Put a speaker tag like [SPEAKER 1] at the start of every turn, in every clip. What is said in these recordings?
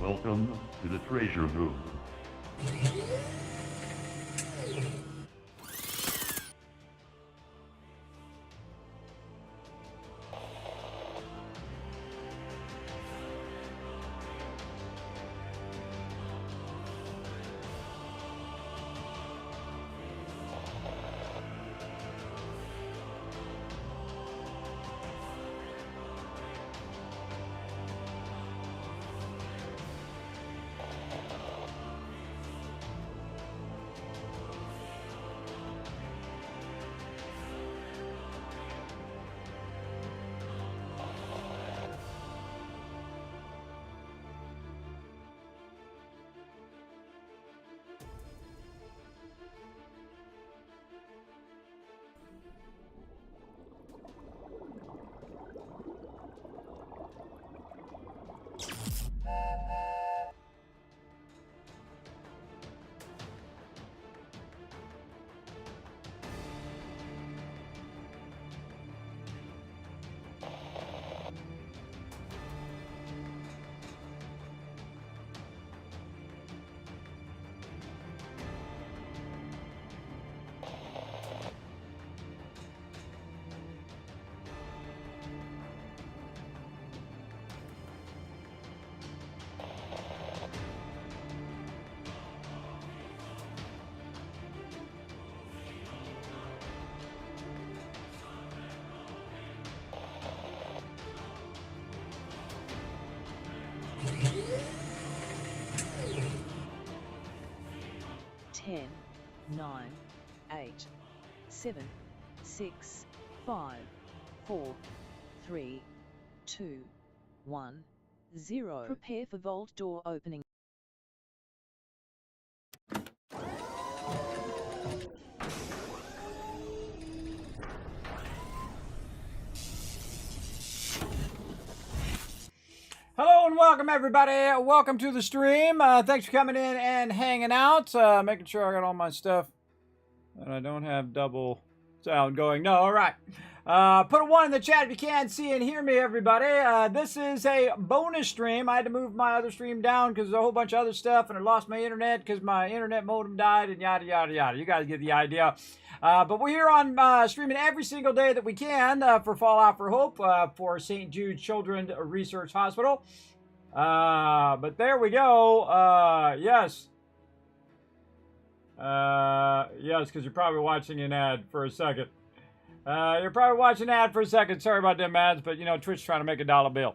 [SPEAKER 1] Welcome to the treasure room.
[SPEAKER 2] Ten, 9, 8, 7, 6, 5, 4, 3, 2, 1, 0. Prepare for vault door opening.
[SPEAKER 3] welcome everybody. Welcome to the stream. Thanks for coming in and hanging out. Making sure I got all my stuff and I don't have double sound going. No, all right. Put a 1 in the chat if you can see and hear me, everybody. This is a bonus stream. I had to move my other stream down because there's a whole bunch of other stuff, and I lost my internet because my internet modem died, and yada, yada, yada. You guys get the idea. But we're here on streaming every single day that we can for Fallout for Hope for St. Jude Children's Research Hospital. But there we go. Yes. Yes, because you're probably watching an ad for a second. You're probably watching an ad for a second. Sorry about them ads, but you know, Twitch trying to make a dollar bill.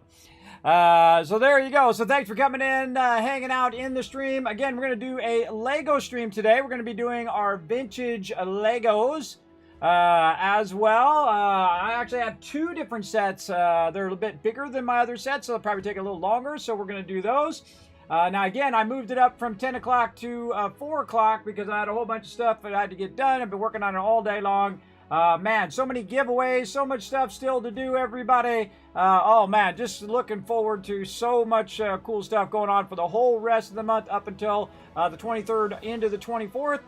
[SPEAKER 3] So there you go. So thanks for coming in, hanging out in the stream. Again, we're going to do a Lego stream today. We're going to be doing our vintage Legos as well. I actually have 2 different sets. They're a little bit bigger than my other sets, so they'll probably take a little longer. So we're going to do those. Now, again, I moved it up from 10 o'clock to 4 o'clock because I had a whole bunch of stuff that I had to get done. I've been working on it all day long. Man, so many giveaways, so much stuff still to do, everybody. Oh, man, just looking forward to so much cool stuff going on for the whole rest of the month up until the 23rd into the 24th.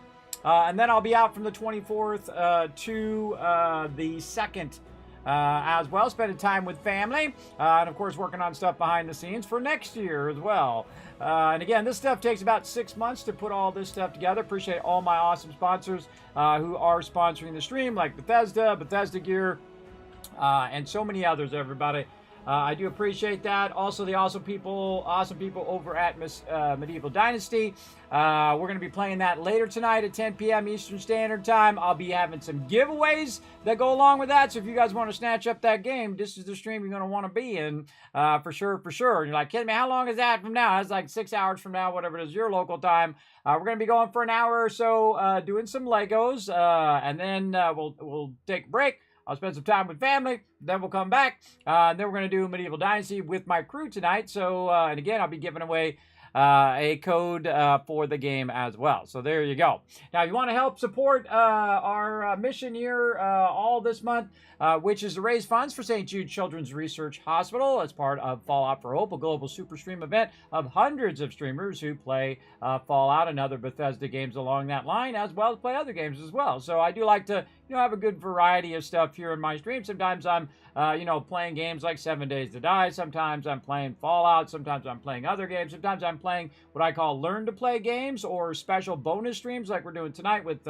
[SPEAKER 3] And then I'll be out from the 24th to the 2nd as well, spending time with family. And, of course, working on stuff behind the scenes for next year as well. And again, this stuff takes about 6 months to put all this stuff together. Appreciate all my awesome sponsors who are sponsoring the stream, like Bethesda Gear, and so many others, everybody. I do appreciate that. Also, the awesome people over at Medieval Dynasty. We're going to be playing that later tonight at 10 p.m. Eastern Standard Time. I'll be having some giveaways that go along with that. So if you guys want to snatch up that game, this is the stream you're going to want to be in for sure. And you're like, kidding me? How long is that from now? It's like 6 hours from now, whatever it is, your local time. We're going to be going for an hour or so doing some Legos, and then we'll take a break. I'll spend some time with family, then we'll come back, and then we're going to do Medieval Dynasty with my crew tonight. So, and again, I'll be giving away a code for the game as well. So there you go. Now, if you want to help support our mission here all this month, which is to raise funds for St. Jude Children's Research Hospital as part of Fallout for Hope, a global super stream event of hundreds of streamers who play Fallout and other Bethesda games along that line, as well as play other games as well. So I do like to, you know, have a good variety of stuff here in my stream. Sometimes I'm, you know, playing games like 7 Days to Die. Sometimes I'm playing Fallout. Sometimes I'm playing other games. Sometimes I'm playing what I call learn to play games or special bonus streams like we're doing tonight with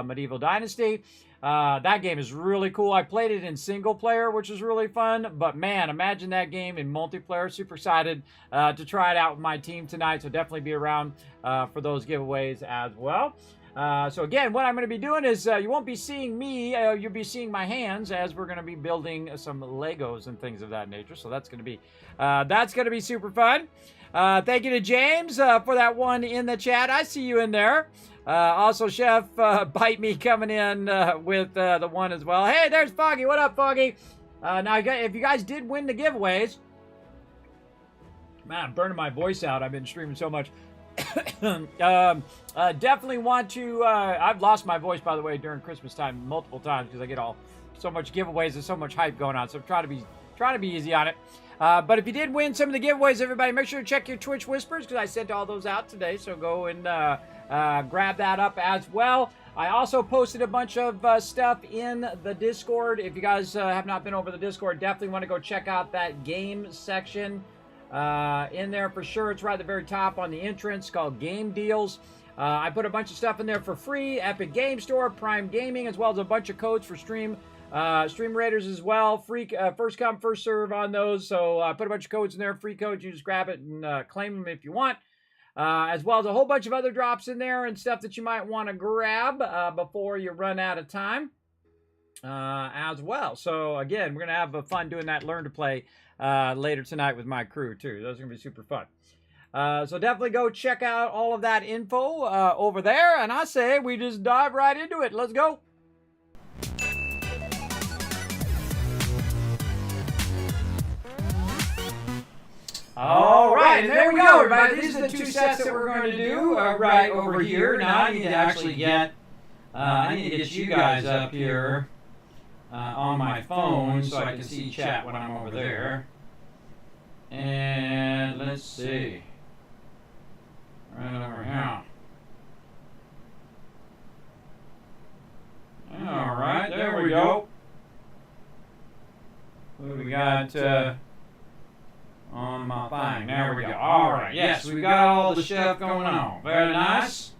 [SPEAKER 3] Medieval Dynasty. That game is really cool. I played it in single player, which is really fun. But man, imagine that game in multiplayer. Super excited to try it out with my team tonight. So definitely be around for those giveaways as well. So again, what I'm going to be doing is you won't be seeing me. You'll be seeing my hands as we're going to be building some Legos and things of that nature. So that's going to be super fun. Thank you to James for that 1 in the chat. I see you in there. Also, Chef Bite Me coming in with the 1 as well. Hey, there's Foggy. What up, Foggy? Now, if you guys did win the giveaways, man, I'm burning my voice out. I've been streaming so much. Definitely want to. I've lost my voice, by the way, during Christmas time multiple times because I get so much giveaways and so much hype going on. So I'm trying to be easy on it. But if you did win some of the giveaways, everybody, make sure to check your Twitch Whispers because I sent all those out today. So go and grab that up as well. I also posted a bunch of stuff in the Discord. If you guys have not been over the Discord, definitely want to go check out that game section in there for sure. It's right at the very top on the entrance called Game Deals. I put a bunch of stuff in there for free. Epic Game Store, Prime Gaming, as well as a bunch of codes for Stream Raiders as well. Free first come, first serve on those. So I put a bunch of codes in there, free codes. You just grab it and claim them if you want. As well as a whole bunch of other drops in there and stuff that you might want to grab before you run out of time as well. So again, we're going to have fun doing that Learn to Play later tonight with my crew too. Those are going to be super fun. So definitely go check out all of that info over there. And I say we just dive right into it. Let's go. All right, and there we go, everybody. These are the 2 sets that we're going to do right over here. Now I need to actually get you guys up here on my phone so I can see chat when I'm over there. And let's see. Right over here. All right, there we go. What do we got on my thing? There we go. All right, yes, we've got all the stuff going on. Very nice.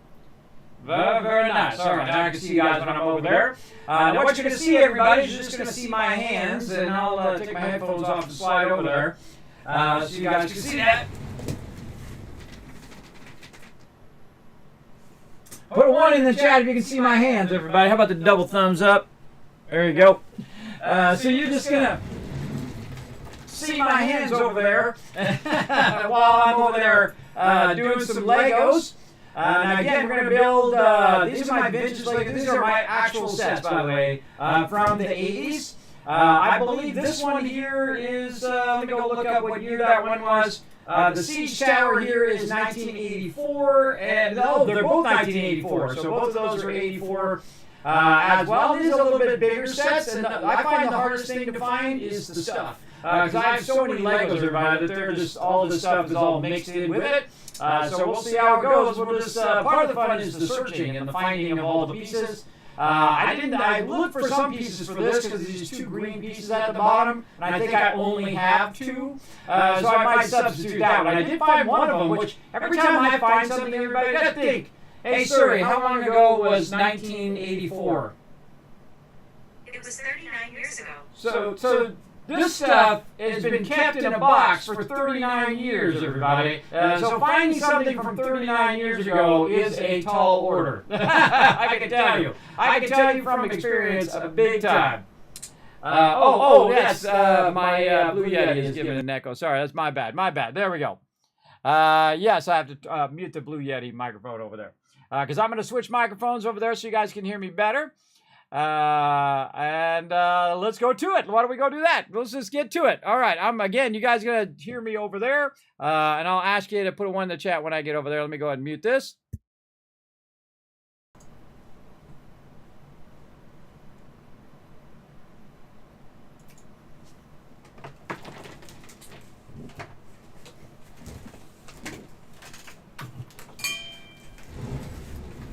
[SPEAKER 3] Very, very nice. All right, now I can see you guys when I'm over there. Now what you're going to see, everybody, is you're just going to see my hands, and I'll take my headphones off and slide over there so you guys can see that. Put a 1 in the chat if you can see my hands, everybody. How about the double thumbs up? There you go. So you're just going to see my hands over there while I'm over there doing some Legos. Now again, we're going to build, these are my vintage Legos. These are my actual sets, by the way, from the 80s. I believe this one here is, let me go look up what year that one was. The Siege Tower here is 1984, and they're both 1984, so both of those are 84 as well. These are a little bit bigger sets, and I find the hardest thing to find is the stuff. Because I have so many Legos, everybody, that they're just, all the stuff is all mixed in with it. So we'll see how it goes. We'll just, part of the fun is the searching and the finding of all the pieces. I looked for some pieces for this because there's these 2 green pieces at the bottom, and I think I only have 2, so I might substitute that one. I did find one of them, which every time I find something, everybody got to think, hey Suri, how long ago was 1984?
[SPEAKER 4] It was 39 years ago.
[SPEAKER 3] So this stuff has been kept in a box for 39 years, everybody. So finding something from 39 years ago is a tall order. I can tell you. I can tell you from experience, big time. Yes, my Blue Yeti is giving an echo. Sorry, that's my bad. My bad. There we go. Yes, I have to mute the Blue Yeti microphone over there. Because I'm going to switch microphones over there so you guys can hear me better. Let's go to it. Why don't we go do that? Let's just get to it. All right. Again, you guys are going to hear me over there. And I'll ask you to put a 1 in the chat when I get over there. Let me go ahead and mute this.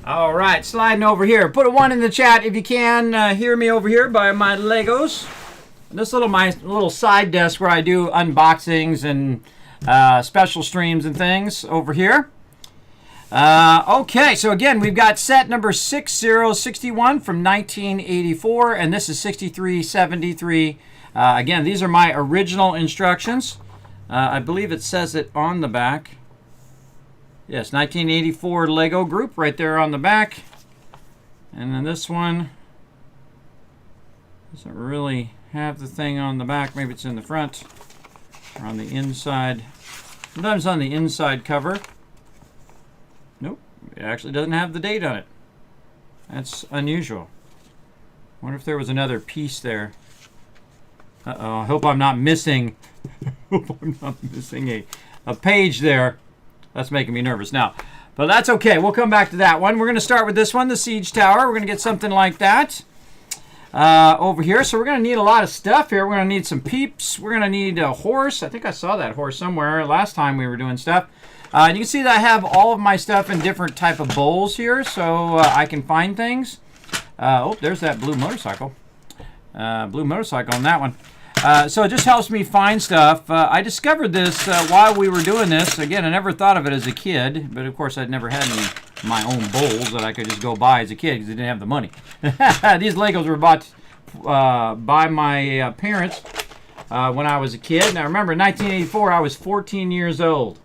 [SPEAKER 3] All right, sliding over here. Put a 1 in the chat if you can hear me over here by my Legos. This my little side desk where I do unboxings and special streams and things over here. Okay, so again, we've got set number 6061 from 1984, and this is 6373. Again, these are my original instructions. I believe it says it on the back. Yes, 1984 Lego group right there on the back. And then this one doesn't really have the thing on the back. Maybe it's in the front or on the inside. Sometimes on the inside cover. Nope, it actually doesn't have the date on it. That's unusual. Wonder if there was another piece there. Uh-oh, I hope I'm not missing a page there. That's making me nervous now. But that's okay. We'll come back to that one. We're going to start with this one, the Siege Tower. We're going to get something like that over here. So we're going to need a lot of stuff here. We're going to need some peeps. We're going to need a horse. I think I saw that horse somewhere last time we were doing stuff. And you can see that I have all of my stuff in different type of bowls here, so I can find things. Oh, there's that blue motorcycle. Blue motorcycle on that one. So it just helps me find stuff. I discovered this while we were doing this. Again, I never thought of it as a kid, but of course I'd never had any my own bowls that I could just go buy as a kid because I didn't have the money. These Legos were bought by my parents when I was a kid. Now remember, in 1984, I was 14 years old.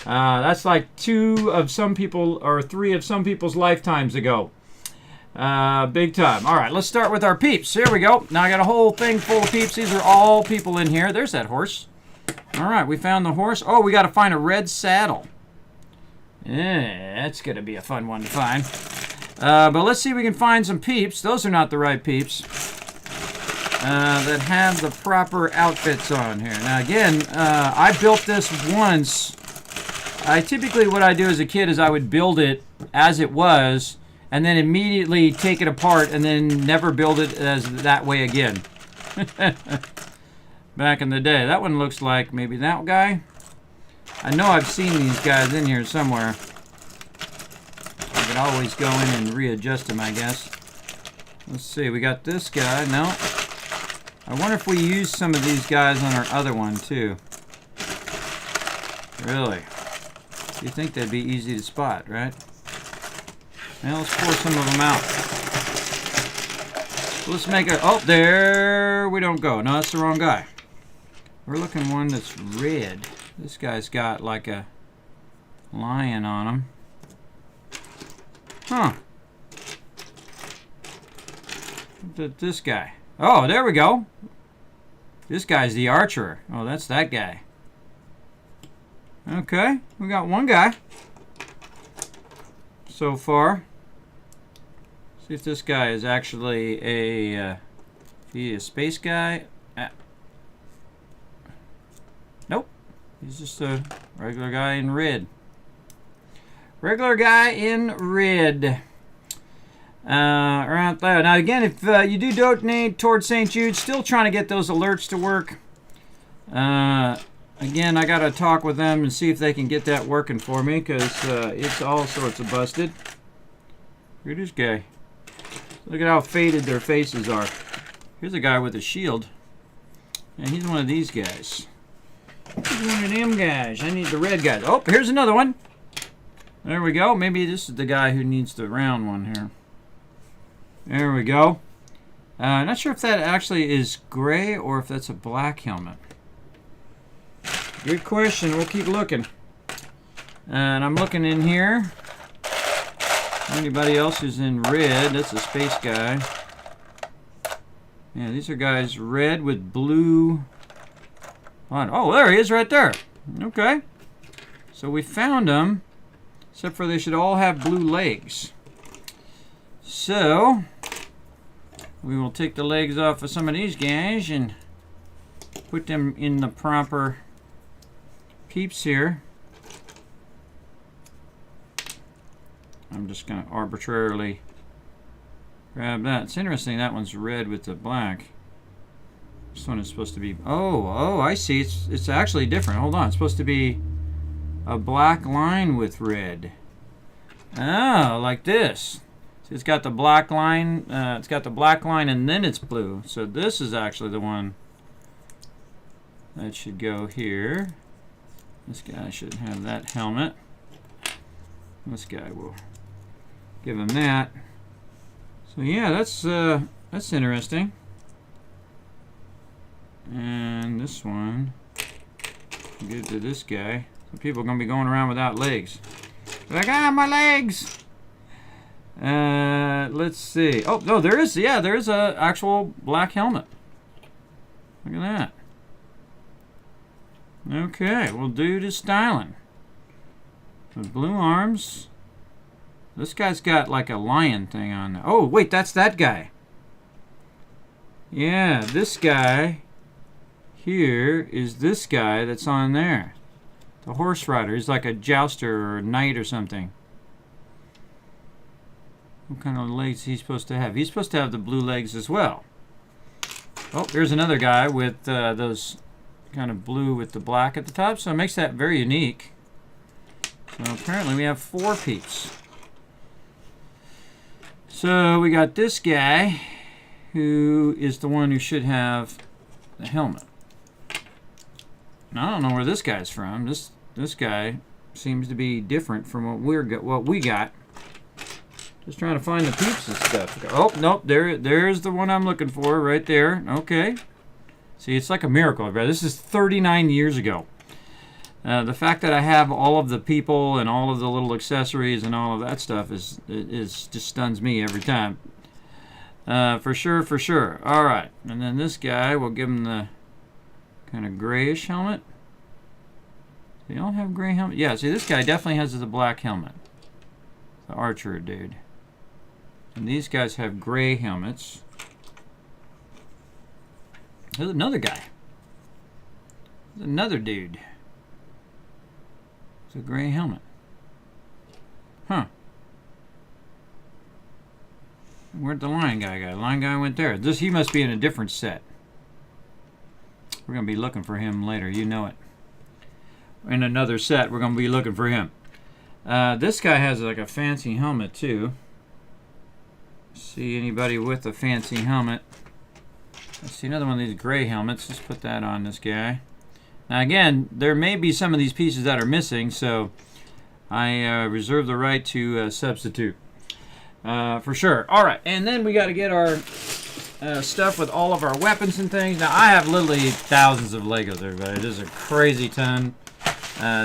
[SPEAKER 3] That's like 2 of some people, or 3 of some people's lifetimes ago. Big time. All right, let's start with our peeps. Here we go. Now I got a whole thing full of peeps. These are all people in here. There's that horse. All right, we found the horse. Oh, we got to find a red saddle. Yeah, that's going to be a fun one to find. But let's see if we can find some peeps. Those are not the right peeps that have the proper outfits on here. Now again, I built this once. Typically what I do as a kid is I would build it as it was, and then immediately take it apart and then never build it as that way again. back in the day. That one looks like maybe that guy. I know I've seen these guys in here somewhere. I could always go in and readjust them, I guess. Let's see, we got this guy. No. I wonder if we use some of these guys on our other one, too. Really? You think they'd be easy to spot, right? Now let's pour some of them out. Let's make a... Oh, there we don't go. No, that's the wrong guy. We're looking one that's red. This guy's got like a lion on him. Huh. Look at this guy. Oh, there we go. This guy's the archer. Oh, that's that guy. Okay, we got one guy so far. See if this guy is actually a space guy. Nope, he's just a regular guy in red. Regular guy in red. Right there. Now again, if you do donate towards St. Jude, still trying to get those alerts to work. Again, I gotta talk with them and see if they can get that working for me, because it's all sorts of busted. Look at this guy. Look at how faded their faces are. Here's a guy with a shield, and he's one of these guys. He's one of them guys. I need the red guys. Oh, here's another one. There we go. Maybe this is the guy who needs the round one here. There we go. Not sure if that actually is gray or if that's a black helmet. Good question. We'll keep looking. And I'm looking in here. Anybody else who's in red? That's a space guy. Yeah, these are guys red with blue. Oh, there he is right there. Okay. So we found them. Except for they should all have blue legs. So we will take the legs off of some of these guys and put them in the proper peeps here. I'm just going to arbitrarily grab that. It's interesting that one's red with the black. This one is supposed to be... Oh, I see. It's actually different. Hold on. It's supposed to be a black line with red. Oh, like this. See, it's got the black line. It's got the black line and then it's blue. So this is actually the one that should go here. This guy should have that helmet. This guy will give him that. So yeah, that's interesting. And this one, give it to this guy. So people are gonna be going around without legs. Like, my legs. Let's see. Oh no, there is a actual black helmet. Look at that. Okay, well, dude is styling. With blue arms. This guy's got like a lion thing on there. Oh, wait, that's that guy. Yeah, this guy here is this guy that's on there. The horse rider. He's like a jouster or a knight or something. What kind of legs is he supposed to have? He's supposed to have the blue legs as well. Oh, there's another guy with those kind of blue with the black at the top. So it makes that very unique. So apparently we have 4 peeps. So we got this guy who is the one who should have the helmet. Now, I don't know where this guy's from. This guy seems to be different from what we got. Just trying to find the peeps and stuff. Oh, nope, there's the one I'm looking for right there. Okay. See, it's like a miracle. This is 39 years ago. The fact that I have all of the people and all of the little accessories and all of that stuff is just stuns me every time. For sure, for sure. All right, and then this guy, we'll give him the kind of grayish helmet. They all have gray helmet. Yeah, see, this guy definitely has the black helmet. The archer dude. And these guys have gray helmets. There's another guy. There's another dude. It's a gray helmet. Huh. Where'd the lion guy go? The lion guy went there. He must be in a different set. We're going to be looking for him later. You know it. In another set, we're going to be looking for him. This guy has like a fancy helmet too. See anybody with a fancy helmet? Let's see another one of these gray helmets. Let's put that on this guy. Now again, there may be some of these pieces that are missing, so I reserve the right to substitute for sure. All right, and then we got to get our stuff with all of our weapons and things. Now I have literally thousands of Legos, everybody. This is a crazy ton.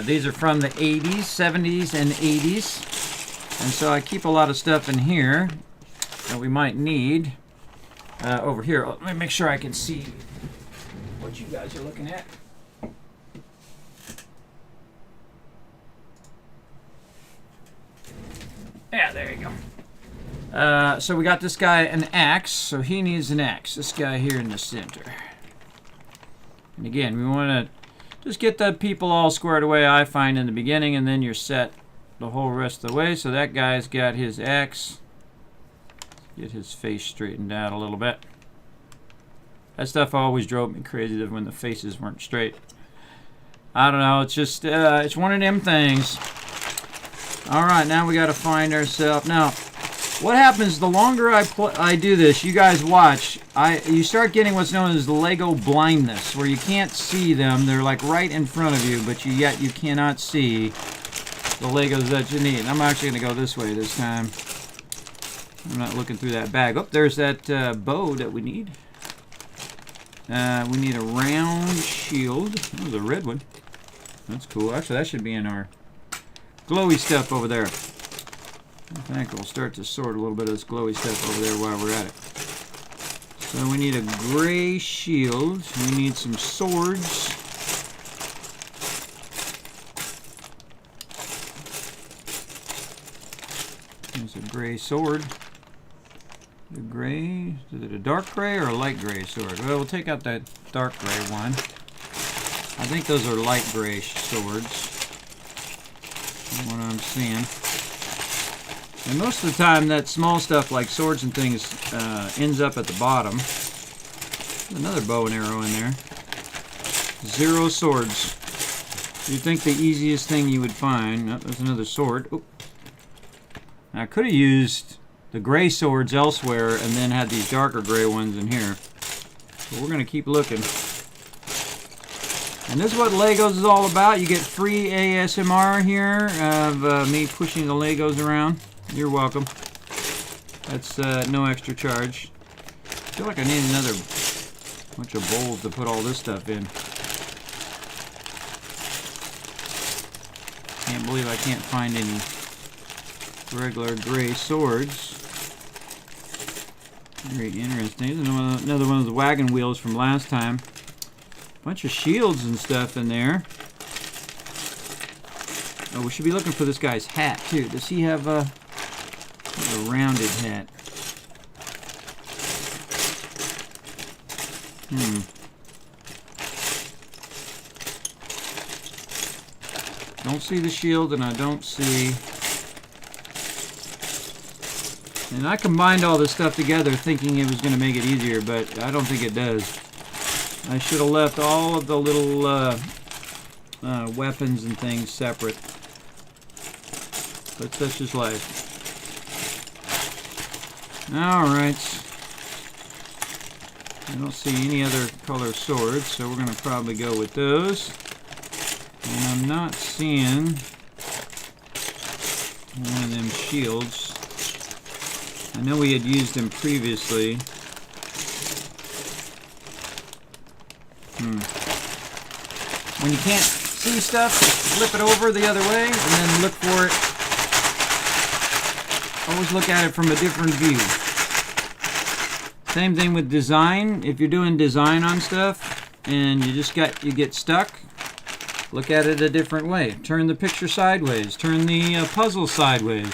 [SPEAKER 3] These are from the 80s, 70s, and 80s, and so I keep a lot of stuff in here that we might need. Over here, let me make sure I can see what you guys are looking at. Yeah, there you go. So we got this guy an axe, so he needs an axe. This guy here in the center. And again, we want to just get the people all squared away, I find, in the beginning, and then you're set the whole rest of the way. So that guy's got his axe. Get his face straightened out a little bit. That stuff always drove me crazy when the faces weren't straight. I don't know, it's just, it's one of them things. Alright, now we got to find ourselves. Now, what happens the longer I do this, you guys watch, you start getting what's known as the Lego blindness, where you can't see them. They're like right in front of you, but yet you cannot see the Legos that you need. I'm actually going to go this way this time. I'm not looking through that bag. Oh, there's that bow that we need. We need a round shield. Oh, there's a red one. That's cool. Actually, that should be in our glowy stuff over there. I think we'll start to sort a little bit of this glowy stuff over there while we're at it. So we need a gray shield. We need some swords. There's a gray sword. The gray, is it a dark gray or a light gray sword? Well, we'll take out that dark gray one. I think those are light gray swords. From what I'm seeing. And most of the time that small stuff like swords and things ends up at the bottom. Another bow and arrow in there. 0 swords. You'd think the easiest thing you would find. Oh, there's another sword. Oh. I could have used the gray swords elsewhere and then had these darker gray ones in here. But we're going to keep looking. And this is what Legos is all about. You get free ASMR here of me pushing the Legos around. You're welcome. That's no extra charge. I feel like I need another bunch of bowls to put all this stuff in. Can't believe I can't find any regular gray swords. Very interesting. There's another one of the wagon wheels from last time. Bunch of shields and stuff in there. Oh, we should be looking for this guy's hat too. Does he have a rounded hat? Don't see the shield, and I don't see. And I combined all this stuff together thinking it was going to make it easier, but I don't think it does. I should have left all of the little weapons and things separate. But such is life. Alright. I don't see any other color swords, so we're going to probably go with those. And I'm not seeing one of them shields. I know we had used them previously. When you can't see stuff, just flip it over the other way and then look for it. Always look at it from a different view. Same thing with design. If you're doing design on stuff and you get stuck, look at it a different way. Turn the picture sideways. Turn the puzzle sideways.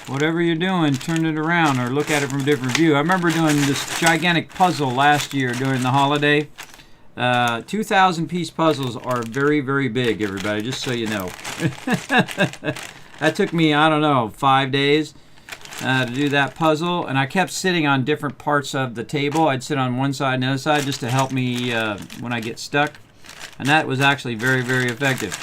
[SPEAKER 3] Whatever you're doing, turn it around or look at it from a different view. I remember doing this gigantic puzzle last year during the holiday. 2,000 piece puzzles are very, very big, everybody, just so you know. That took me, I don't know, 5 days. to do that puzzle, and I kept sitting on different parts of the table. I'd sit on one side and the other side just to help me when I get stuck, and that was actually very, very effective.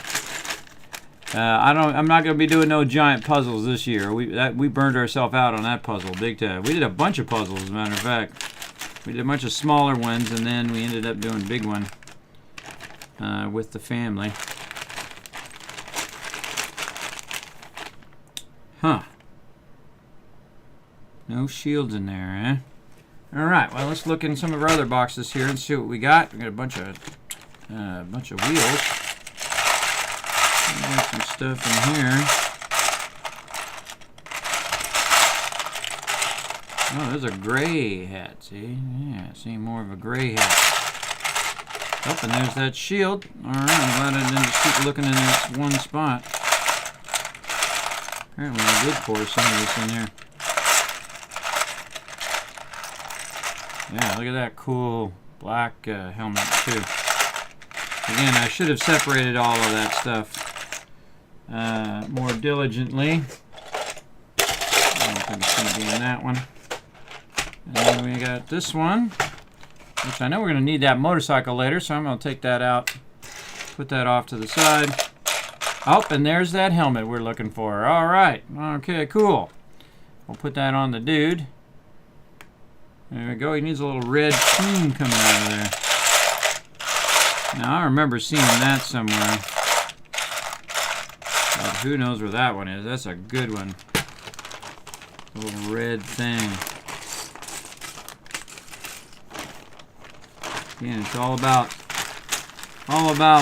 [SPEAKER 3] I'm not going to be doing no giant puzzles this year. We burned ourselves out on that puzzle big time. We did a bunch of puzzles, as a matter of fact. We did a bunch of smaller ones, and then we ended up doing a big one with the family. Huh. No shields in there, eh? All right. Well, let's look in some of our other boxes here and see what we got. We got a bunch of wheels. We got some stuff in here. Oh, there's a gray hat. See? Yeah, see more of a gray hat. Oh, and there's that shield. All right. I'm glad I didn't just keep looking in this one spot. Apparently, I did pour some of this in there. Yeah, look at that cool black helmet, too. Again, I should have separated all of that stuff more diligently. I don't think it's going to be in that one. And then we got this one, which I know we're going to need that motorcycle later, so I'm going to take that out, put that off to the side. Oh, and there's that helmet we're looking for. All right. Okay, cool. We'll put that on the dude. There we go. He needs a little red plume coming out of there. Now, I remember seeing that somewhere. But who knows where that one is? That's a good one. A little red thing. Again, it's all about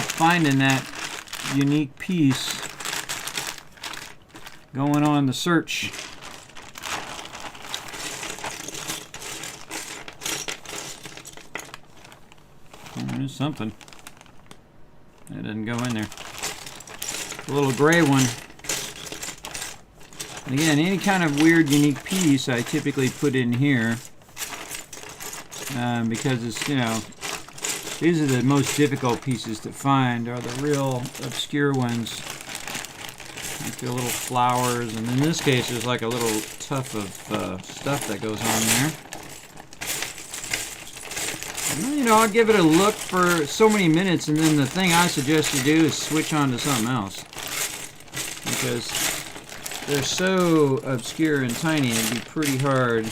[SPEAKER 3] finding that unique piece, going on the search. There's something that doesn't go in there. A little gray one. And again, any kind of weird unique piece I typically put in here because it's, you know, these are the most difficult pieces to find, are the real obscure ones. Like the little flowers, and in this case there's like a little tuft of stuff that goes on there. And, you know, I'll give it a look for so many minutes, and then the thing I suggest you do is switch on to something else. Because they're so obscure and tiny, it'd be pretty hard to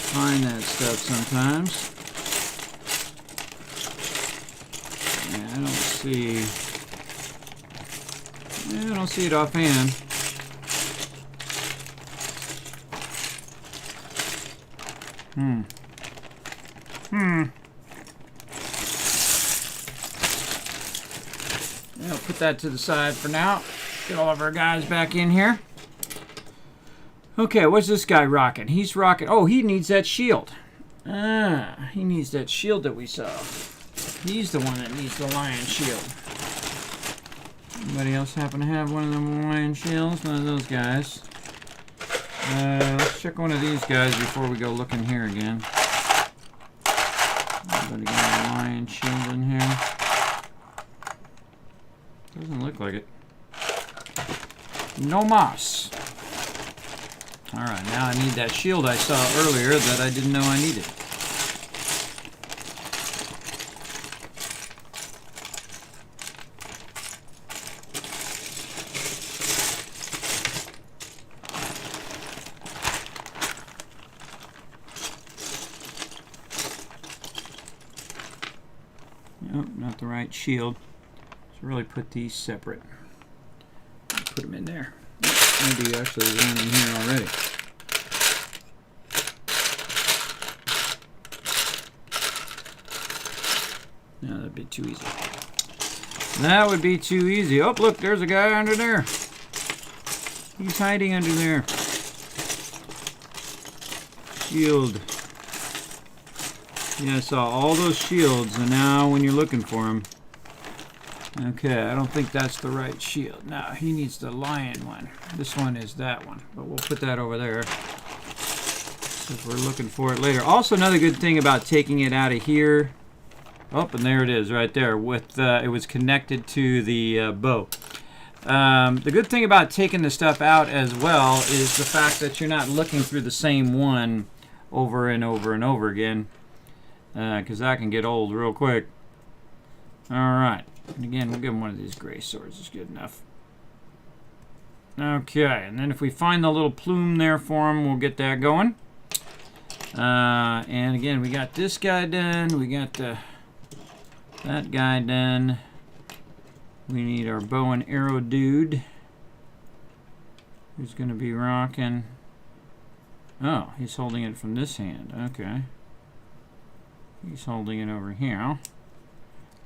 [SPEAKER 3] find that stuff sometimes. I don't see it offhand. I'll put that to the side for now. Get all of our guys back in here. Okay, what's this guy rocking? He's rocking... Oh, he needs that shield. He needs that shield that we saw. He's the one that needs the lion shield. Anybody else happen to have one of them lion shields? None of those guys. Let's check one of these guys before we go looking here again. Anybody got a lion shield in here? Doesn't look like it. No mas. Alright, now I need that shield I saw earlier that I didn't know I needed. Nope, not the right shield. So really put these separate. Put them in there. Maybe actually there's one in here already. No, that'd be too easy. That would be too easy. Oh, look, there's a guy under there. He's hiding under there. Shield. Yeah, I saw all those shields, and now when you're looking for them... Okay, I don't think that's the right shield. No, he needs the lion one. This one is that one, but we'll put that over there if we're looking for it later. Also, another good thing about taking it out of here... Oh, and there it is right there. With it was connected to the bow. The good thing about taking the stuff out as well is the fact that you're not looking through the same one over and over and over again, because that can get old real quick. All right. And again, we'll give him one of these gray swords. It's good enough. Okay, and then if we find the little plume there for him, we'll get that going. And again, we got this guy done. We got that guy done. We need our bow and arrow dude, who's going to be rocking. Oh, he's holding it from this hand. Okay. He's holding it over here,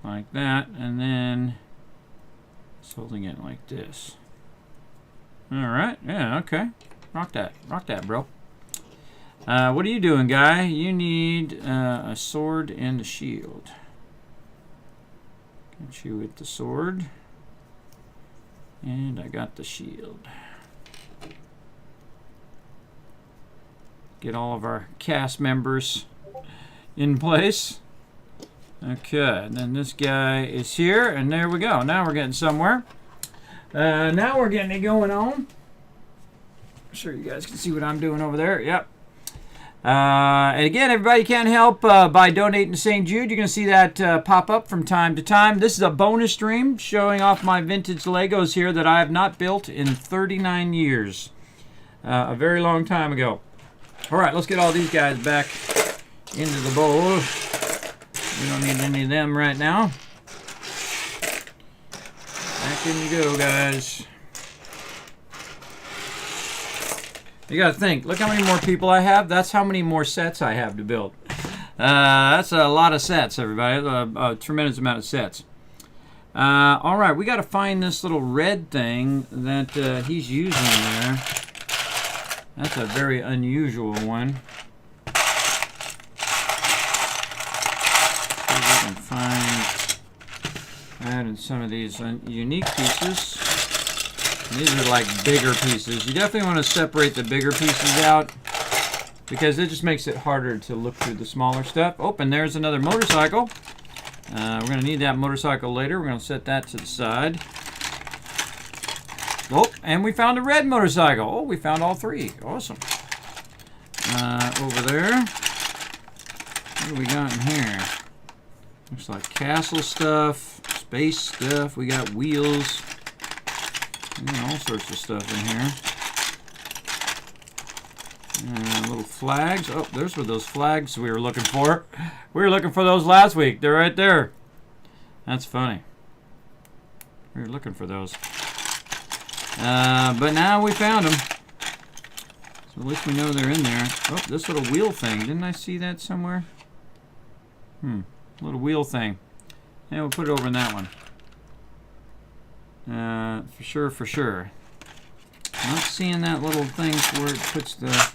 [SPEAKER 3] like that, and then he's holding it like this. All right. Yeah, okay. Rock that, bro. What are you doing, guy? You need a sword and a shield. Get you with the sword. And I got the shield. Get all of our cast members in place. Okay, and then this guy is here, and there we go. Now we're getting somewhere. Now we're getting it going on. I'm sure you guys can see what I'm doing over there. Yep. And again, everybody can help by donating to St. Jude. You're going to see that pop up from time to time. This is a bonus stream showing off my vintage Legos here that I have not built in 39 years. A very long time ago. All right, let's get all these guys back into the bowl. We don't need any of them right now. Back in you go, guys. You gotta think, look how many more people I have. That's how many more sets I have to build. That's a lot of sets, everybody. A tremendous amount of sets. All right, we gotta find this little red thing that he's using there. That's a very unusual one. See if we can find that in some of these unique pieces. These are like bigger pieces. You definitely want to separate the bigger pieces out because it just makes it harder to look through the smaller stuff. Oh, and there's another motorcycle. We're going to need that motorcycle later. We're going to set that to the side. Oh, and we found a red motorcycle. Oh, we found all three. Awesome. Over there. What do we got in here? Looks like castle stuff, space stuff. We got wheels. All sorts of stuff in here. Little flags. Oh, those were those flags we were looking for. We were looking for those last week. They're right there. That's funny. We were looking for those. But now we found them. So at least we know they're in there. Oh, this little wheel thing. Didn't I see that somewhere? Little wheel thing. Yeah, we'll put it over in that one. For sure. Not seeing that little thing where it puts the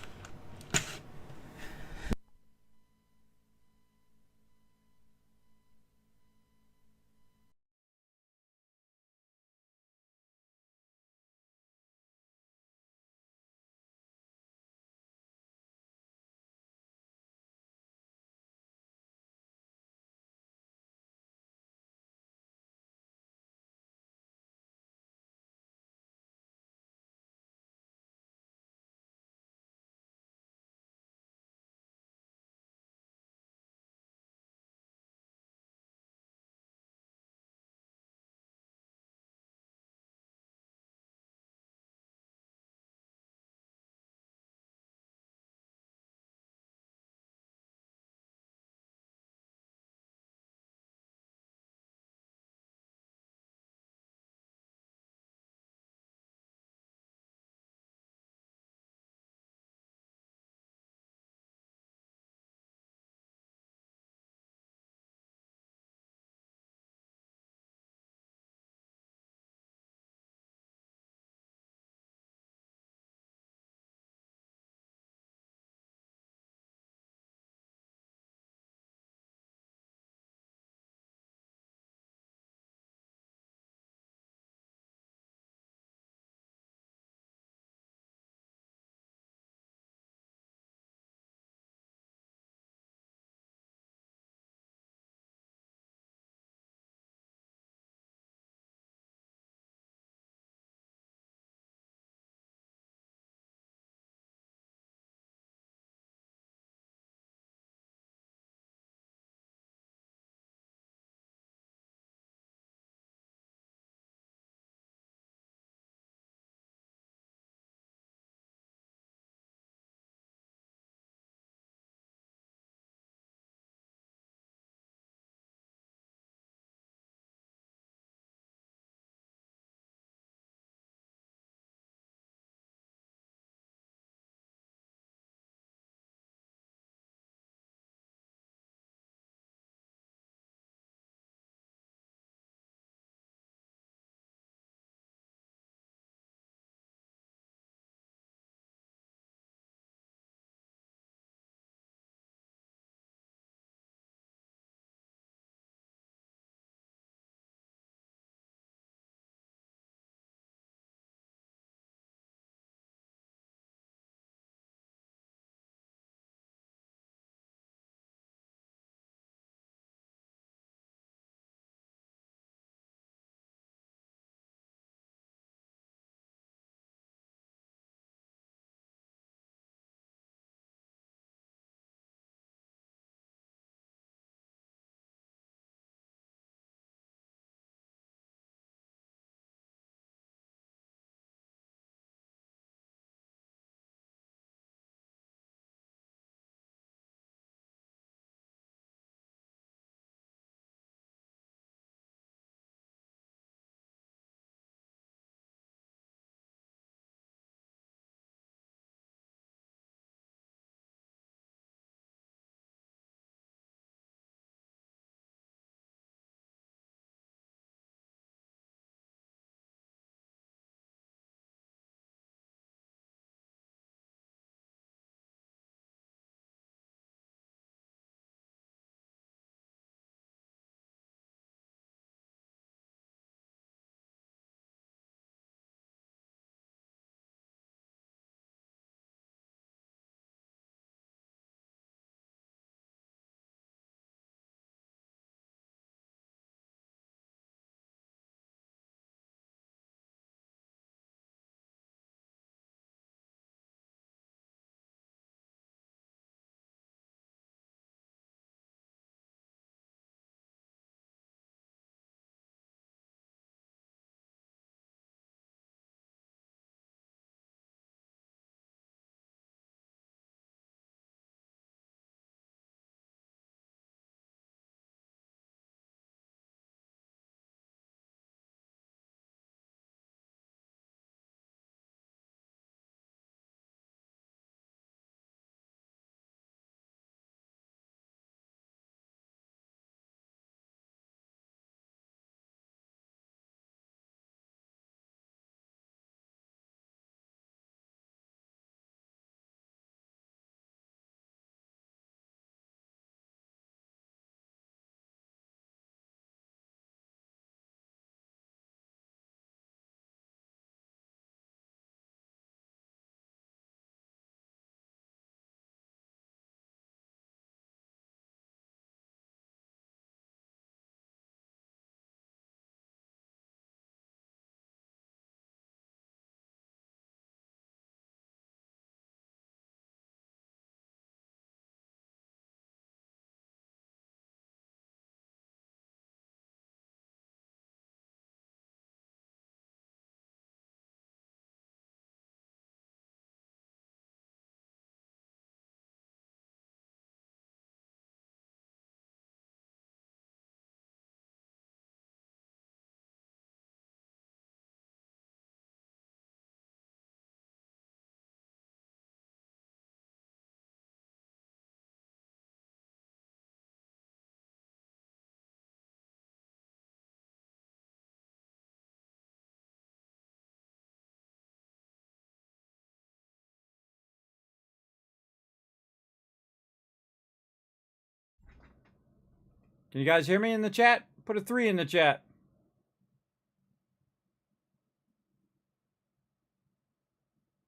[SPEAKER 3] Can you guys hear me in the chat? Put a 3 in the chat.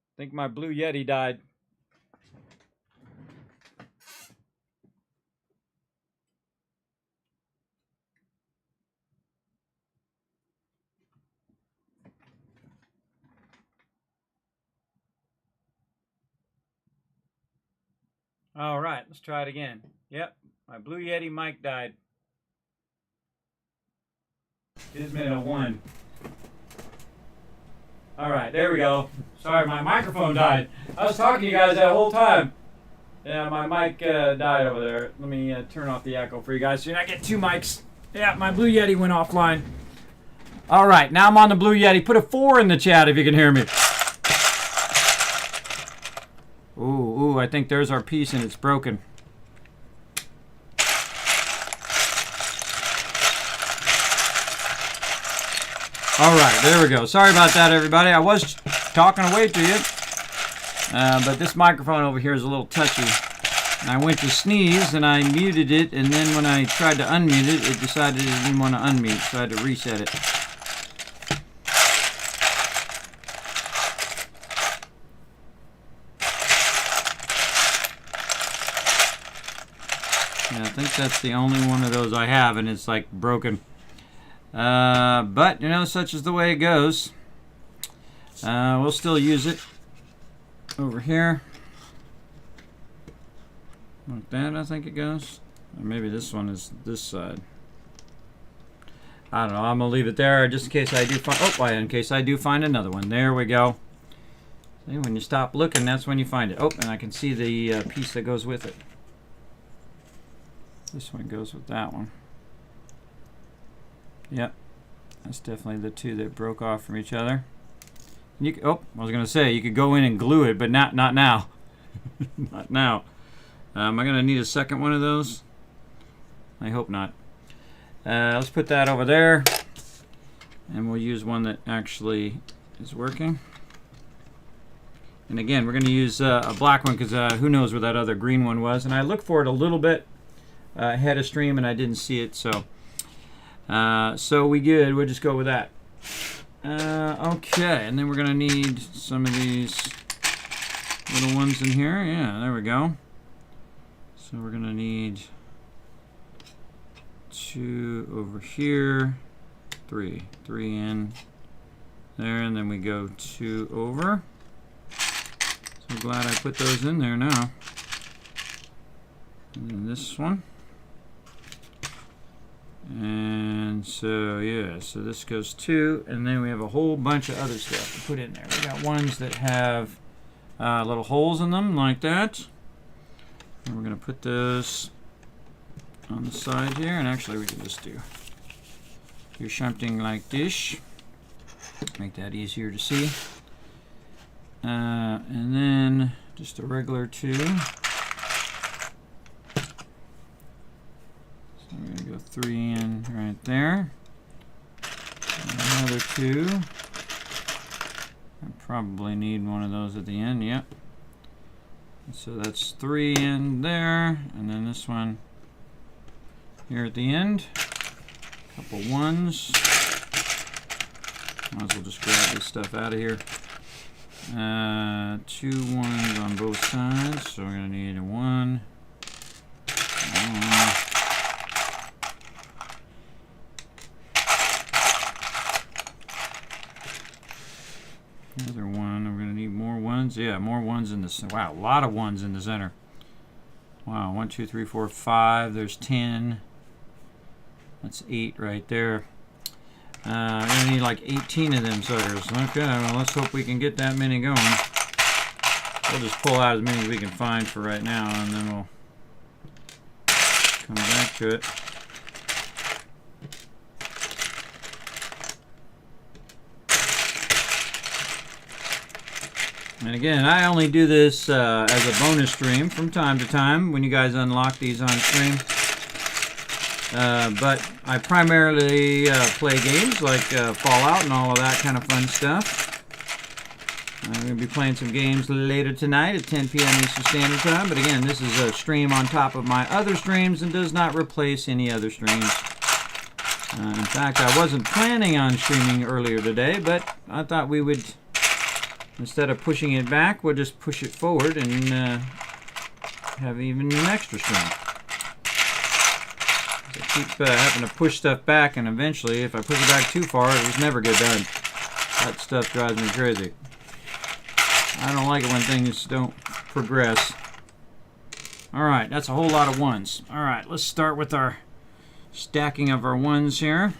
[SPEAKER 3] I think my Blue Yeti died. All right, let's try it again. Yep, my Blue Yeti mic died. Kismet 01. All right, there we go. Sorry, my microphone died. I was talking to you guys that whole time. Yeah, my mic died over there. Let me turn off the echo for you guys so you're not getting 2 mics. Yeah, my Blue Yeti went offline. All right, now I'm on the Blue Yeti. Put a 4 in the chat if you can hear me. Ooh, I think there's our piece and it's broken. All right, there we go. Sorry about that, everybody. I was talking away to you, but this microphone over here is a little touchy. And I went to sneeze and I muted it, and then when I tried to unmute it, it decided it didn't want to unmute, so I had to reset it. Yeah, I think that's the only one of those I have, and it's like broken. But, you know, such is the way it goes. We'll still use it over here. Like that, I think it goes. Or maybe this one is this side. I don't know. I'm going to leave it there just in case I do find... Oh, in case I do find another one. There we go. See, when you stop looking, that's when you find it. Oh, and I can see the piece that goes with it. This one goes with that one. Yep, that's definitely the 2 that broke off from each other. You, oh, I was gonna say you could go in and glue it, but not now. Not now. Am I gonna need a second one of those? I hope not. Let's put that over there, and we'll use one that actually is working. And again, we're gonna use a black one because who knows where that other green one was. And I looked for it a little bit ahead of stream, and I didn't see it, so. So we good. We'll just go with that. Okay, and then we're gonna need some of these little ones in here. Yeah, there we go. So we're gonna need 2 over here, 3 in there, and then we go 2 over. So glad I put those in there now. And then this one. And so yeah, so this goes 2, and then we have a whole bunch of other stuff to put in there. We got ones that have little holes in them like that, and we're gonna put those on the side here. And actually we can just do something like this, make that easier to see, and then just a regular 2. We're going to go 3 in right there. Another 2. I probably need one of those at the end, yep. So that's 3 in there, and then this one here at the end. A couple 1s. Might as well just grab this stuff out of here. 2 1s on both sides, so we're going to need a 1. Another 1. We're going to need more 1s. Yeah, more 1s in the... Wow, a lot of 1s in the center. Wow, 1, 2, 3, 4, 5. There's 10. That's 8 right there. We're going to need like 18 of them suckers. Okay, well, let's hope we can get that many going. We'll just pull out as many as we can find for right now, and then we'll come back to it. And again, I only do this as a bonus stream from time to time when you guys unlock these on stream. But I primarily play games like Fallout and all of that kind of fun stuff. I'm going to be playing some games later tonight at 10 p.m. Eastern Standard Time. But again, this is a stream on top of my other streams and does not replace any other streams. In fact, I wasn't planning on streaming earlier today, but I thought we would, instead of pushing it back, we'll just push it forward and have even an extra stream. I keep having to push stuff back, and eventually, if I push it back too far, it was never get done. That stuff drives me crazy. I don't like it when things don't progress. Alright, that's a whole lot of ones. Alright, let's start with our stacking of our ones here.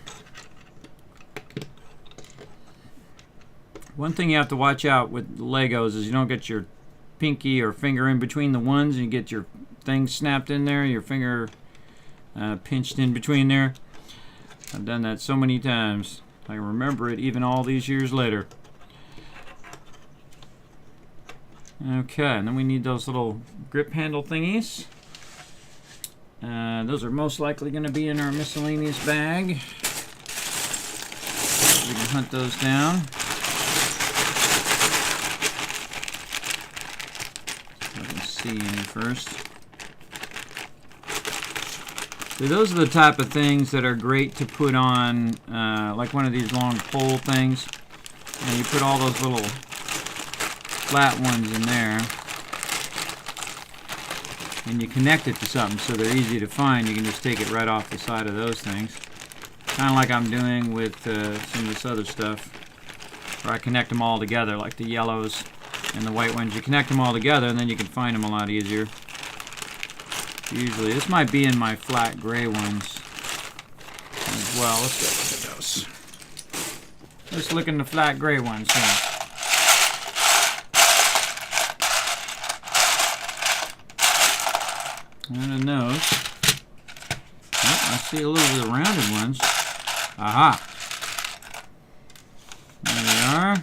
[SPEAKER 3] One thing you have to watch out with Legos is you don't get your pinky or finger in between the ones and you get your thing snapped in there, your finger pinched in between there. I've done that so many times. I remember it even all these years later. Okay, and then we need those little grip handle thingies. Those are most likely going to be in our miscellaneous bag. We can hunt those down. I can see any first. So those are the type of things that are great to put on, like one of these long pole things. And you put all those little flat ones in there. And you connect it to something so they're easy to find. You can just take it right off the side of those things. Kind of like I'm doing with some of this other stuff. Where I connect them all together, like the yellows and the white ones. You connect them all together and then you can find them a lot easier. Usually, this might be in my flat gray ones as well. Let's go look at those. Let's look in the flat gray ones here. And in those, oh, I see a little bit of rounded ones. Aha! There they are.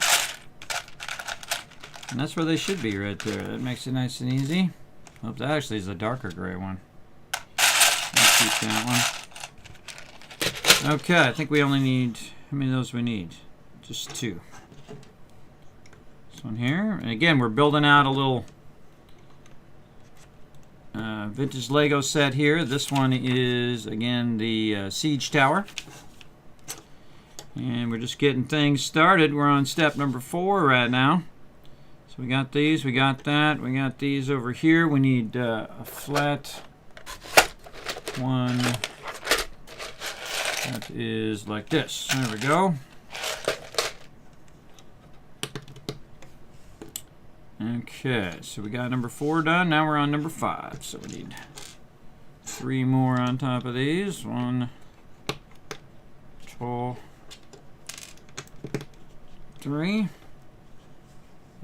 [SPEAKER 3] And that's where they should be right there. That makes it nice and easy. Oh, that actually is a darker gray one. I'll keep that one. Okay, I think we only need, how many of those we need? Just 2. This one here. And again, we're building out a little vintage Lego set here. This one is, again, the Siege Tower. And we're just getting things started. We're on step number 4 right now. So we got these, we got that, we got these over here. We need a flat one that is like this. There we go. Okay, so we got number 4 done. Now we're on number 5. So we need 3 more on top of these. 1, 2, 3.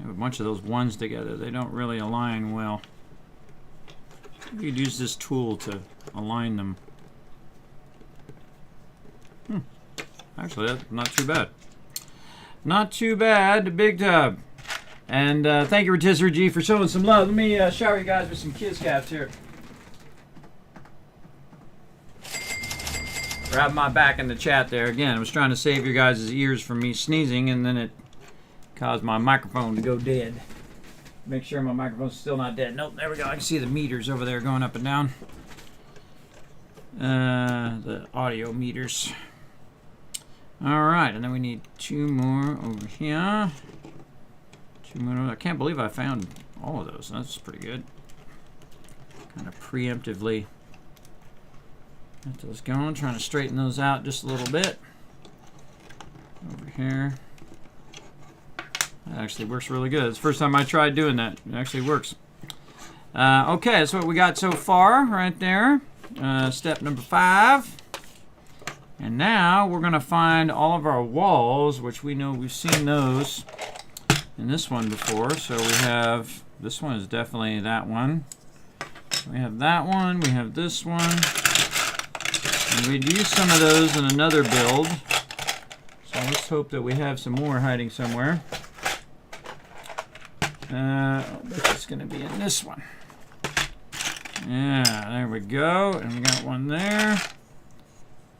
[SPEAKER 3] I have a bunch of those ones together. They don't really align well. You could use this tool to align them. Actually, that's not too bad. Not too bad, big tub. And thank you, Rotisserie G, for showing some love. Let me shower you guys with some kiss caps here. Grab my back in the chat there. Again, I was trying to save your guys' ears from me sneezing, and then it caused my microphone to go dead. Make sure my microphone's still not dead. Nope, there we go. I can see the meters over there going up and down. The audio meters. Alright, and then we need 2 more over here. 2 more. I can't believe I found all of those. That's pretty good. Kind of preemptively got those going. Trying to straighten those out just a little bit. Over here. That actually works really good. It's the first time I tried doing that. It actually works. Okay, that's what we got so far right there. Step number 5. And now we're going to find all of our walls, which we know we've seen those in this one before. So we have, this one is definitely that one. We have that one. We have this one. And we'd use some of those in another build. So let's hope that we have some more hiding somewhere. This is going to be in this one. Yeah, there we go. And we got one there.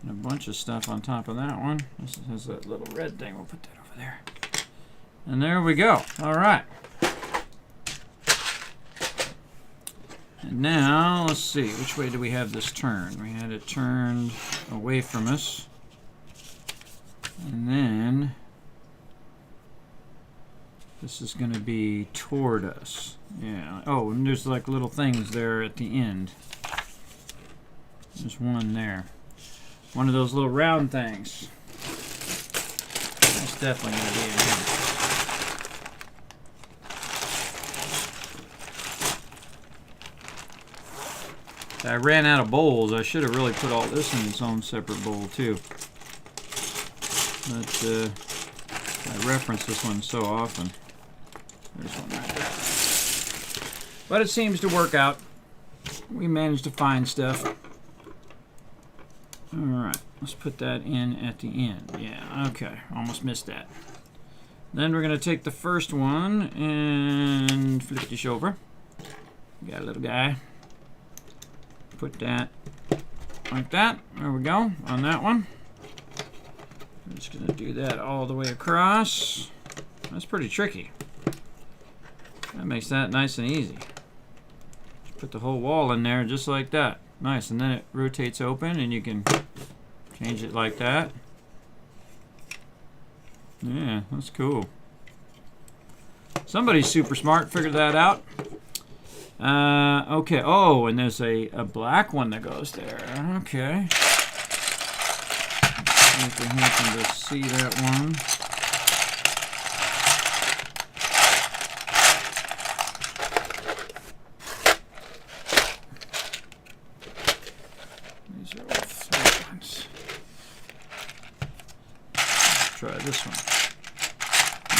[SPEAKER 3] And a bunch of stuff on top of that one. This has that little red thing. We'll put that over there. And there we go. All right. And now, let's see. Which way do we have this turned? We had it turned away from us. And then this is going to be toward us. Yeah. Oh, and there's like little things there at the end. There's one there. One of those little round things. That's definitely going to be in here. I ran out of bowls. I should have really put all this in its own separate bowl too. But I reference this one so often. There's one right there. But it seems to work out. We managed to find stuff. Alright, let's put that in at the end. Yeah, okay. Almost missed that. Then we're going to take the first one and flip this over. Got a little guy. Put that like that. There we go on that one. I'm just going to do that all the way across. That's pretty tricky. That makes that nice and easy. Just put the whole wall in there just like that. Nice, and then it rotates open and you can change it like that. Yeah, that's cool. Somebody's super smart, figured that out. Okay. Oh, and there's a black one that goes there. Okay. See if we happen to see that one. These are all flat ones. Let's try this one.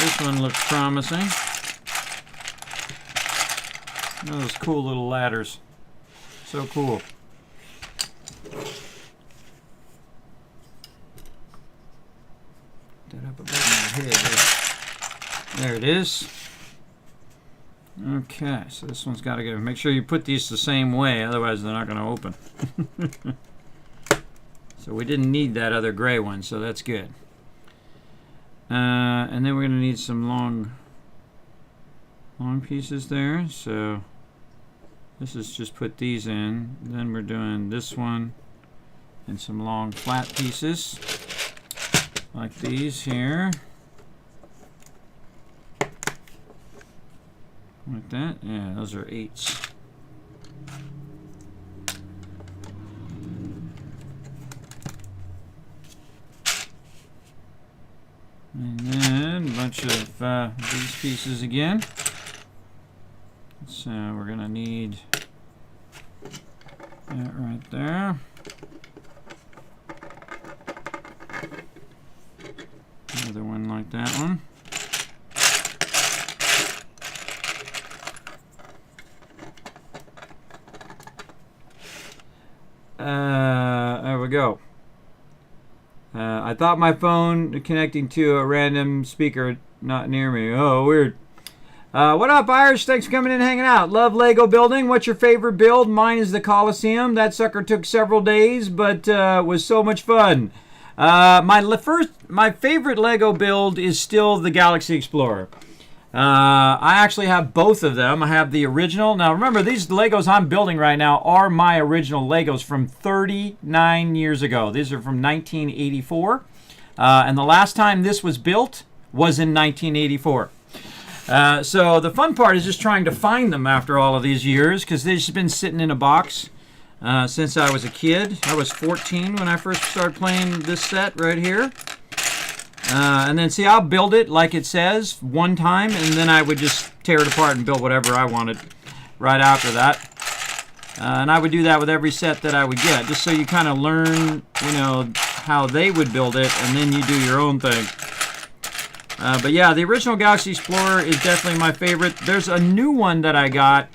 [SPEAKER 3] This one looks promising. Those cool little ladders. So cool. That up above my head. There it is. Okay, so this one's got to go. Make sure you put these the same way, otherwise they're not going to open. So we didn't need that other gray one, so that's good. And then we're going to need some long pieces there. So this is just put these in. Then we're doing this one and some long flat pieces like these here. Like that. Yeah, those are 8s. And then a bunch of these pieces again. So we're going to need that right there. Another one like that one. There we go. I thought my phone connecting to a random speaker not near me. Oh, weird. What up, Irish? Thanks for coming in and hanging out. Love Lego building. What's your favorite build? Mine is the Coliseum. That sucker took several days, but was so much fun. My favorite Lego build is still the Galaxy Explorer. I actually have both of them. I have the original. Now, remember, these Legos I'm building right now are my original Legos from 39 years ago. These are from 1984. And the last time this was built was in 1984. So the fun part is just trying to find them after all of these years, because they've just been sitting in a box since I was a kid. I was 14 when I first started playing this set right here. And then, see, I'll build it like it says one time, and then I would just tear it apart and build whatever I wanted right after that. And I would do that with every set that I would get, just so you kind of learn, you know, how they would build it, and then you do your own thing. But yeah, the original Galaxy Explorer is definitely my favorite. There's a new one that I got.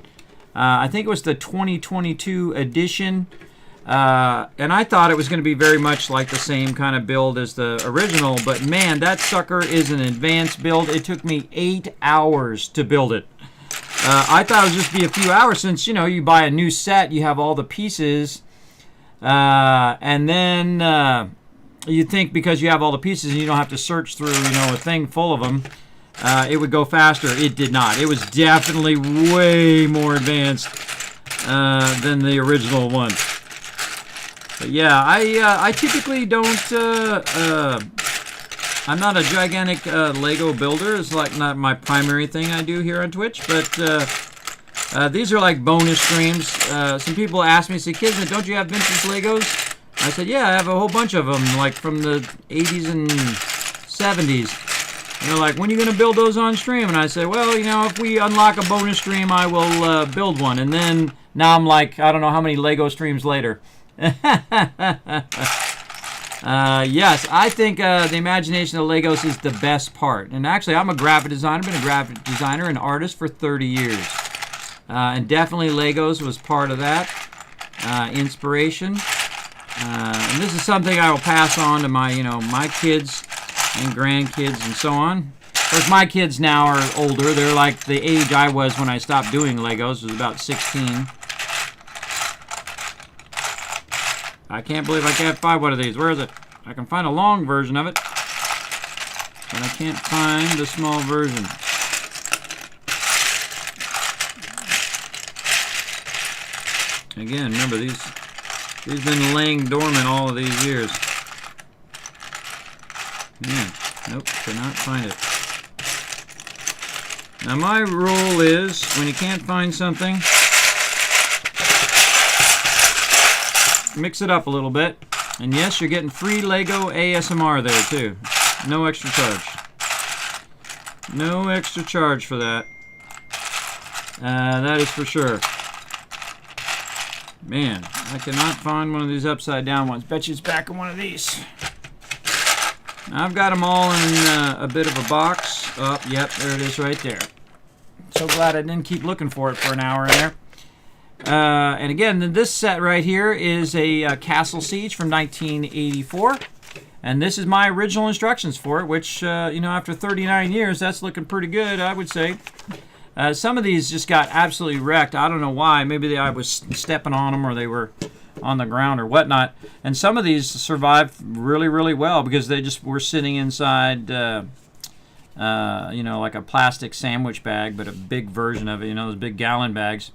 [SPEAKER 3] I think it was the 2022 edition. And I thought it was going to be very much like the same kind of build as the original, but man, that sucker is an advanced build. It took me 8 hours to build it. I thought it would just be a few hours, since, you know, you buy a new set, you have all the pieces, and then you think because you have all the pieces and you don't have to search through, you know, a thing full of them, it would go faster. It did not. It was definitely way more advanced than the original one. But yeah, I typically don't. I'm not a gigantic Lego builder. It's like not my primary thing I do here on Twitch. But these are like bonus streams. Some people ask me, say, Kismet, don't you have vintage Legos? I said, yeah, I have a whole bunch of them, like from the 80s and 70s. And they're like, when are you going to build those on stream? And I said, well, you know, if we unlock a bonus stream, I will build one. And then now I'm like, I don't know how many Lego streams later. Yes, I think the imagination of Legos is the best part. And actually, I'm a graphic designer. I've been a graphic designer and artist for 30 years. And definitely Legos was part of that. Inspiration. And this is something I will pass on to my, my kids and grandkids and so on. Of course, my kids now are older. They're like the age I was when I stopped doing Legos. It was about 16. I can't believe I can't find one of these. Where is it? I can find a long version of it, but I can't find the small version. Again, remember these been laying dormant all of these years. Yeah, nope, cannot find it. Now my rule is, when you can't find something, mix it up a little bit. And yes, you're getting free Lego ASMR there too. No extra charge. No extra charge for that. That is for sure. Man, I cannot find one of these upside down ones. Bet you it's back in one of these. I've got them all in a bit of a box. Oh, yep, there it is right there. So glad I didn't keep looking for it for an hour in there. And again, this set right here is a Castle Siege from 1984. And this is my original instructions for it, which, after 39 years, that's looking pretty good, I would say. Some of these just got absolutely wrecked. I don't know why. Maybe I was stepping on them or they were on the ground or whatnot. And some of these survived really, really well because they just were sitting inside, like a plastic sandwich bag, but a big version of it, those big gallon bags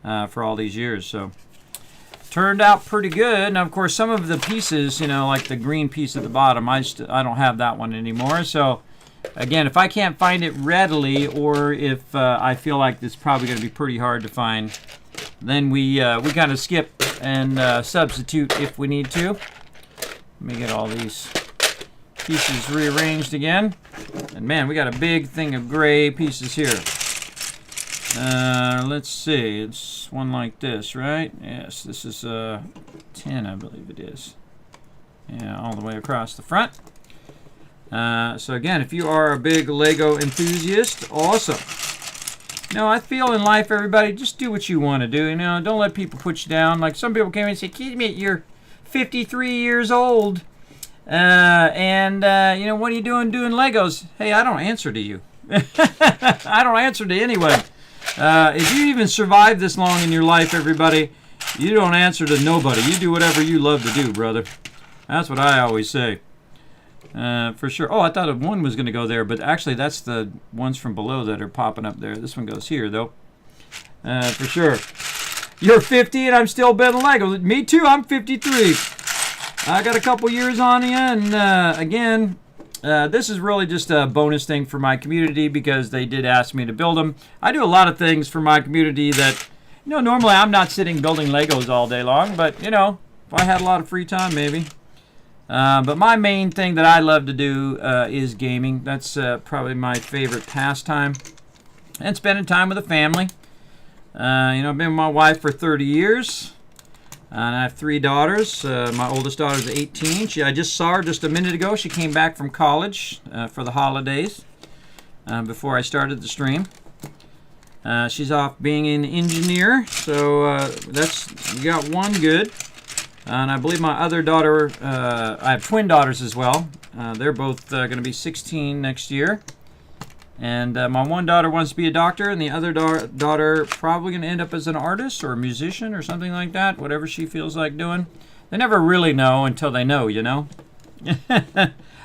[SPEAKER 3] for all these years. So turned out pretty good. Now, of course, some of the pieces, like the green piece at the bottom, I don't have that one anymore. So again, if I can't find it readily, or if I feel like it's probably going to be pretty hard to find, then we kind of skip and substitute if we need to. Let me get all these pieces rearranged again. And man, we got a big thing of gray pieces here. Let's see. It's one like this, right? Yes, this is 10, I believe it is. Yeah, all the way across the front. So again, if you are a big Lego enthusiast, awesome. I feel in life, everybody, just do what you want to do. Don't let people put you down. Like some people came in and say, Kismet, you're 53 years old. What are you doing Legos? Hey, I don't answer to you. I don't answer to anyone. If you even survive this long in your life, everybody, you don't answer to nobody. You do whatever you love to do, brother. That's what I always say. For sure. Oh, I thought one was going to go there, but actually that's the ones from below that are popping up there. This one goes here, though. For sure. You're 50 and I'm still building Legos. Me too, I'm 53. I got a couple years on you, and again, this is really just a bonus thing for my community because they did ask me to build them. I do a lot of things for my community that, normally I'm not sitting building Legos all day long, but, if I had a lot of free time, maybe. But my main thing that I love to do is gaming. That's probably my favorite pastime. And spending time with the family. I've been with my wife for 30 years. And I have 3 daughters. My oldest daughter is 18. I just saw her just a minute ago. She came back from college for the holidays before I started the stream. She's off being an engineer. So you got one good. And I believe my other daughter, I have twin daughters as well. They're both going to be 16 next year. And my one daughter wants to be a doctor, and the other daughter probably going to end up as an artist or a musician or something like that, whatever she feels like doing. They never really know until they know,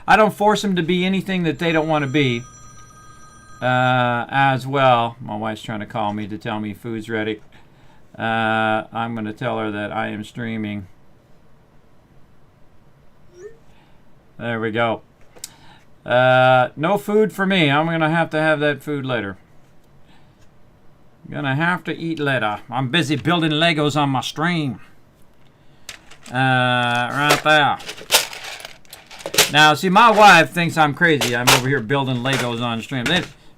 [SPEAKER 3] I don't force them to be anything that they don't want to be. as well. My wife's trying to call me to tell me food's ready. I'm going to tell her that I am streaming. There we go. No food for me. I'm going to have that food later. Gonna have to eat later. I'm busy building Legos on my stream. Right there. Now, see, my wife thinks I'm crazy. I'm over here building Legos on stream.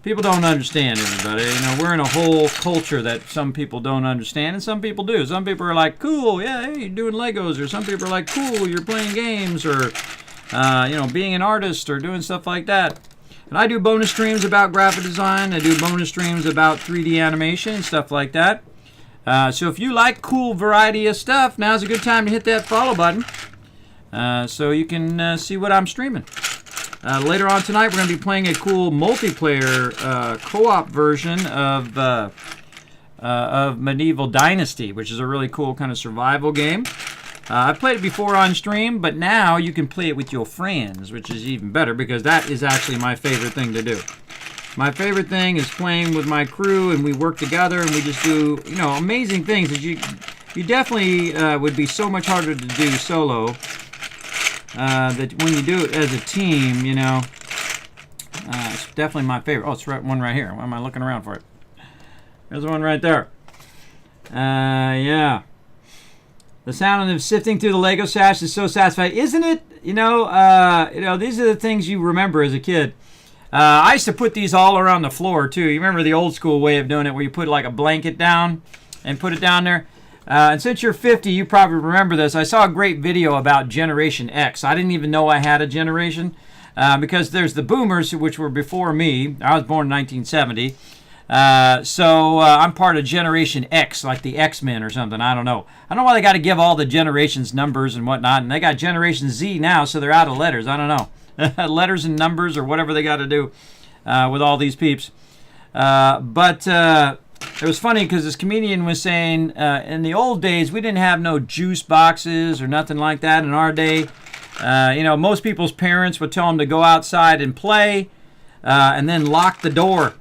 [SPEAKER 3] People don't understand, everybody. You know, we're in a whole culture that some people don't understand, and some people do. Some people are like, cool, yeah, hey, you're doing Legos. Or some people are like, cool, you're playing games. Or, you know, being an artist or doing stuff like that. And I do bonus streams about graphic design. I do bonus streams about 3D animation and stuff like that. So if you like cool variety of stuff, now's a good time to hit that follow button so you can see what I'm streaming. Later on tonight, we're going to be playing a cool multiplayer co-op version of Medieval Dynasty, which is a really cool kind of survival game. I've played it before on stream, but now you can play it with your friends, which is even better because that is actually my favorite thing to do. My favorite thing is playing with my crew, and we work together, and we just do, you know, amazing things that you definitely would be so much harder to do solo. That when you do it as a team, you know, it's definitely my favorite. Oh, it's one right here. Why am I looking around for it? There's one right there. Yeah. The sound of sifting through the Lego stash is so satisfying, isn't it? You know, these are the things you remember as a kid. I used to put these all around the floor too. You remember the old school way of doing it, where you put like a blanket down and put it down there. And since you're 50, you probably remember this. I saw a great video about Generation X. I didn't even know I had a generation because there's the boomers, which were before me. I was born in 1970. So I'm part of Generation X, like the X-Men or something. I don't know. I don't know why they got to give all the generations numbers and whatnot. And they got Generation Z now, so they're out of letters. I don't know. Letters and numbers or whatever they got to do with all these peeps. But it was funny because this comedian was saying in the old days, we didn't have no juice boxes or nothing like that in our day. You know, most people's parents would tell them to go outside and play. And then lock the door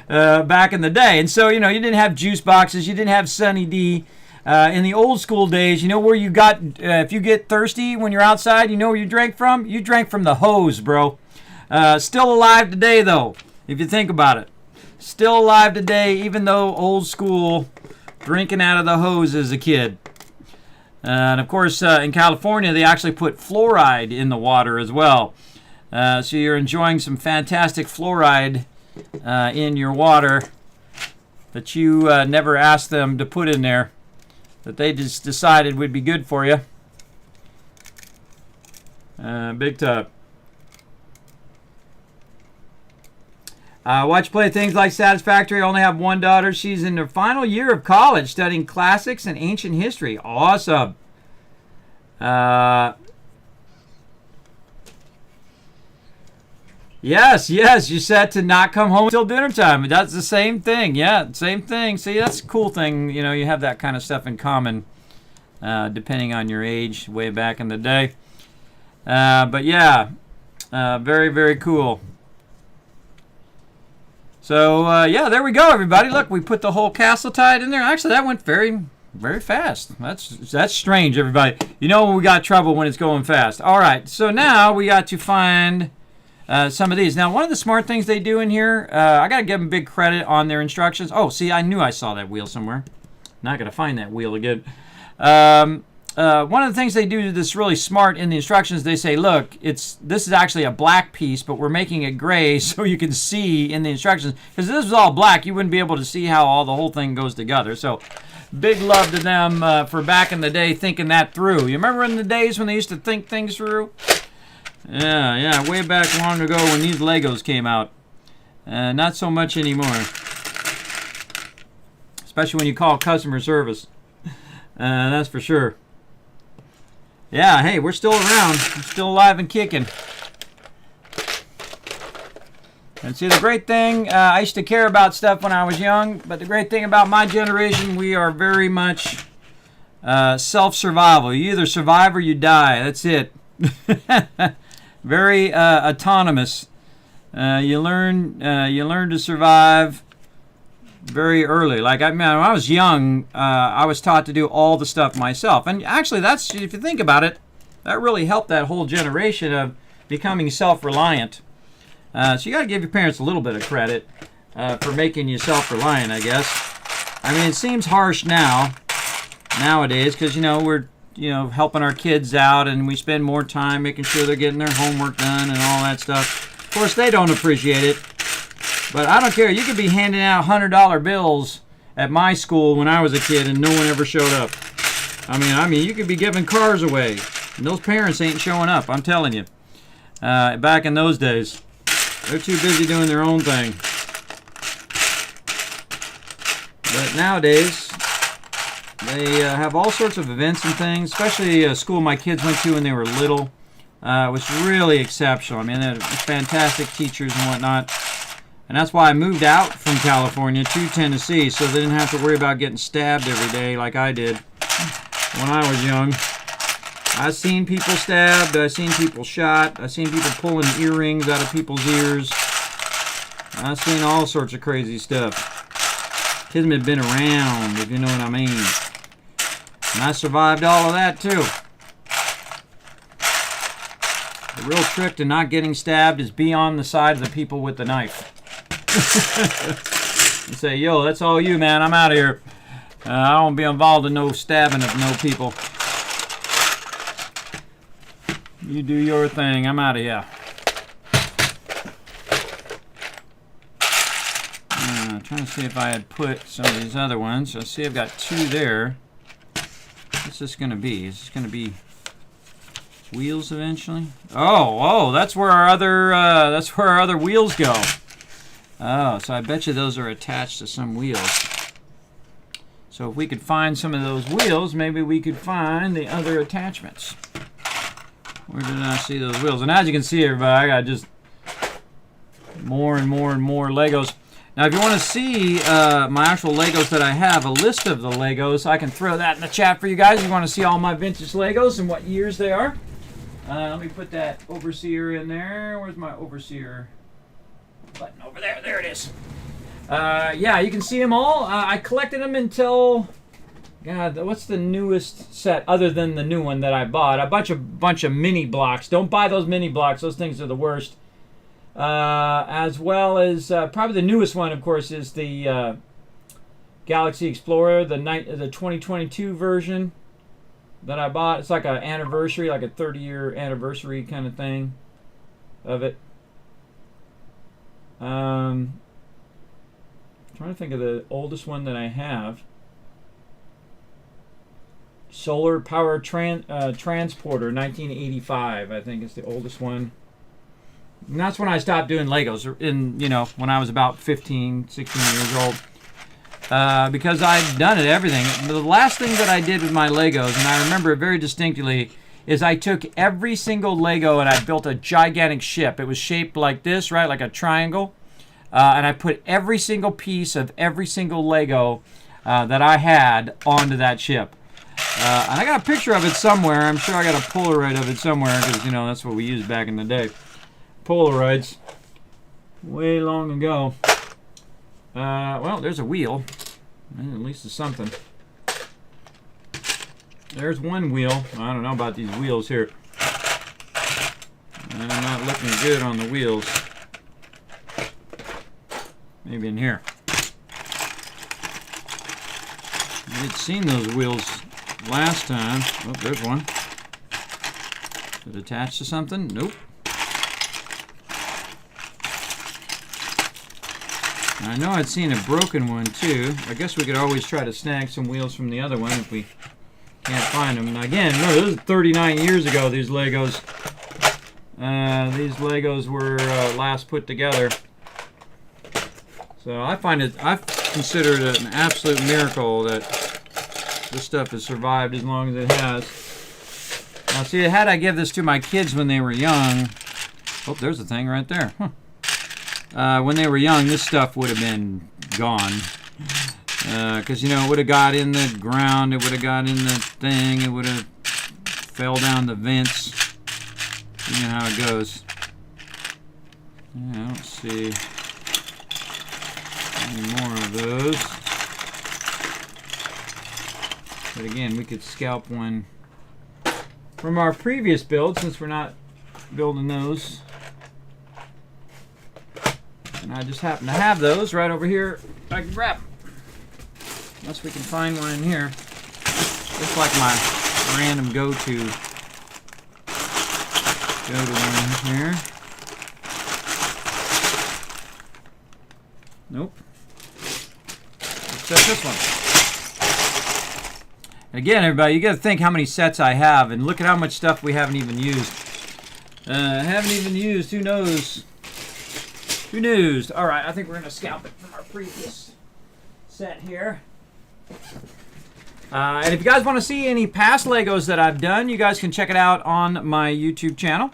[SPEAKER 3] back in the day. And so, you know, you didn't have juice boxes. You didn't have Sunny D. In the old school days, you know where you got, if you get thirsty when you're outside, you know where you drank from? You drank from the hose, bro. Still alive today, though, if you think about it. Still alive today, even though old school, drinking out of the hose as a kid. And of course, in California, they actually put fluoride in the water as well. So you're enjoying some fantastic fluoride in your water that you never asked them to put in there, that they just decided would be good for you. Big tub. Watch play things like Satisfactory. I only have one daughter. She's in her final year of college studying classics and ancient history. Awesome. Yes, you said to not come home until dinner time. That's the same thing. Yeah, same thing. See, that's a cool thing. You know, you have that kind of stuff in common, depending on your age, way back in the day. But yeah, very, very cool. So, yeah, there we go, everybody. Look, we put the whole castle tide in there. Actually, that went very, very fast. That's strange, everybody. You know when we got trouble when it's going fast. All right, so now we got to find some of these. Now, one of the smart things they do in here, I got to give them big credit on their instructions. Oh, see, I knew I saw that wheel somewhere. Not going to find that wheel again. One of the things they do that's really smart in the instructions, they say, look, this is actually a black piece, but we're making it gray so you can see in the instructions. Because if this was all black, you wouldn't be able to see how the whole thing goes together. So big love to them for back in the day thinking that through. You remember in the days when they used to think things through? Yeah, way back long ago when these Legos came out. Not so much anymore. Especially when you call customer service. That's for sure. Yeah, hey, we're still around. We're still alive and kicking. And see, the great thing, I used to care about stuff when I was young, but the great thing about my generation, we are very much self-survival. You either survive or you die. That's it. Very autonomous. You learn to survive very early. Like when I was young, I was taught to do all the stuff myself. And actually, that's, if you think about it, that really helped that whole generation of becoming self-reliant. So you got to give your parents a little bit of credit for making you self-reliant, I guess. I mean, it seems harsh nowadays, because we're helping our kids out, and we spend more time making sure they're getting their homework done and all that stuff. Of course, they don't appreciate it. But I don't care. You could be handing out $100 bills at my school when I was a kid and no one ever showed up. I mean, you could be giving cars away and those parents ain't showing up, I'm telling you. Back in those days, they're too busy doing their own thing. But nowadays, they have all sorts of events and things, especially a school my kids went to when they were little. It was really exceptional. I mean, they had fantastic teachers and whatnot. And that's why I moved out from California to Tennessee, so they didn't have to worry about getting stabbed every day like I did when I was young. I've seen people stabbed, I've seen people shot, I've seen people pulling earrings out of people's ears. I've seen all sorts of crazy stuff. Kismet have been around, if you know what I mean. And I survived all of that too. The real trick to not getting stabbed is be on the side of the people with the knife. And say, yo, that's all you, man. I'm out of here. I don't be involved in no stabbing of no people. You do your thing. I'm out of here. Trying to see if I had put some of these other ones. I see I've got 2 there. What's this going to be? Is this going to be wheels eventually? Oh, that's where our other wheels go. Oh, so I bet you those are attached to some wheels. So if we could find some of those wheels, maybe we could find the other attachments. Where did I see those wheels? And as you can see, everybody, I got just more and more and more Legos. Now, if you want to see my actual Legos that I have, a list of the Legos, I can throw that in the chat for you guys. If you want to see all my vintage Legos and what years they are. Let me put that Overseer in there. Where's my Overseer button? Over there. There it is. Yeah, you can see them all. I collected them until... God, what's the newest set other than the new one that I bought? A bunch of mini blocks. Don't buy those mini blocks. Those things are the worst. As well as probably the newest one, of course, is the Galaxy Explorer, the 2022 version that I bought. It's like an anniversary, like a 30-year anniversary kind of thing of it. Trying to think of the oldest one that I have. Solar Power Transporter, 1985, I think is the oldest one. And that's when I stopped doing Legos, when I was about 15, 16 years old. Because I'd done everything. The last thing that I did with my Legos, and I remember it very distinctly, is I took every single Lego and I built a gigantic ship. It was shaped like this, right, like a triangle. And I put every single piece of every single Lego that I had onto that ship. And I got a picture of it somewhere. I'm sure I got a Polaroid of it somewhere because, that's what we used back in the day. Polaroids. Way long ago. Well, there's a wheel. At least it's something. There's one wheel. I don't know about these wheels here. I'm not looking good on the wheels. Maybe in here. I had seen those wheels last time. Oh, there's one. Is it attached to something? Nope. I know I'd seen a broken one too. I guess we could always try to snag some wheels from the other one if we can't find them. And again, remember, this is 39 years ago, these Legos. These Legos were last put together. So I've considered it an absolute miracle that this stuff has survived as long as it has. Now see, had I give this to my kids when they were young, oh, there's a thing right there. When they were young, this stuff would have been gone. Because, it would have got in the ground, it would have got in the thing, it would have fell down the vents. You know how it goes. Yeah, I don't see any more of those. But again, we could scalp one from our previous build since we're not building those. And I just happen to have those right over here. I can grab them. Unless we can find one in here. Just like my random go-to one here. Nope. Except this one. Again, everybody, you got to think how many sets I have, and look at how much stuff we haven't even used. Who knows? Who knows? All right, I think we're going to scalp it from our previous set here. And if you guys want to see any past Legos that I've done, you guys can check it out on my YouTube channel.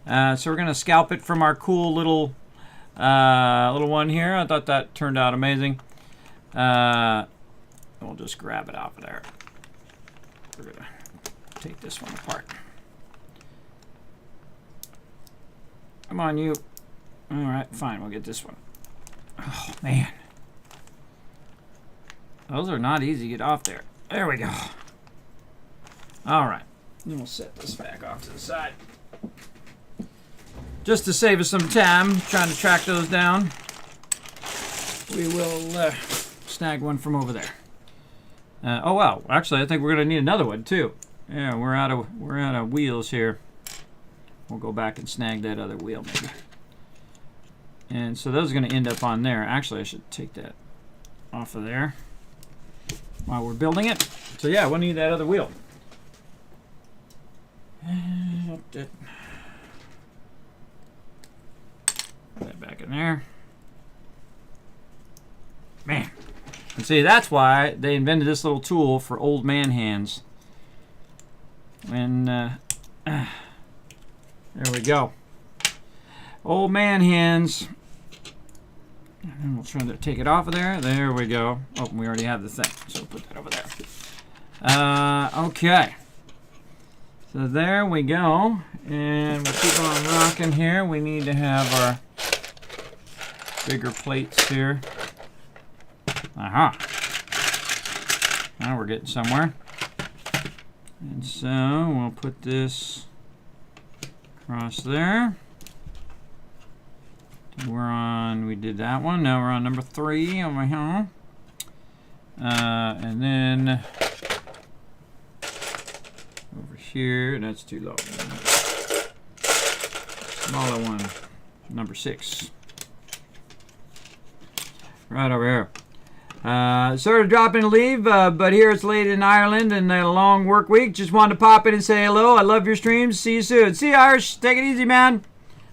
[SPEAKER 3] So we're going to scalp it from our cool little one here. I thought that turned out amazing. We'll just grab it off of there. We're going to take this one apart. Come on, you. All right, fine. We'll get this one. Oh, man. Those are not easy to get off there. There we go. All right. Then we'll set this back off to the side. Just to save us some time trying to track those down, we will snag one from over there. Oh wow! Actually, I think we're gonna need another one too. Yeah, we're out of wheels here. We'll go back and snag that other wheel maybe. And so those are gonna end up on there. Actually, I should take that off of there while we're building it. So yeah, we'll need that other wheel. Put that back in there. Man. And see, that's why they invented this little tool for old man hands. And there we go. Old man hands. And then we'll try to take it off of there. There we go. Oh, we already have the thing. So we'll put that over there. Okay. So there we go. And we'll keep on rocking here. We need to have our bigger plates here. Aha. Now we're getting somewhere. And so we'll put this across there. We did that one. Now we're on number 3 over here. And then over here, that's too low. Smaller one, number 6. Right over here. Sorry to drop in and leave, but here it's late in Ireland and a long work week. Just wanted to pop in and say hello. I love your streams. See you soon. See you, Irish. Take it easy, man.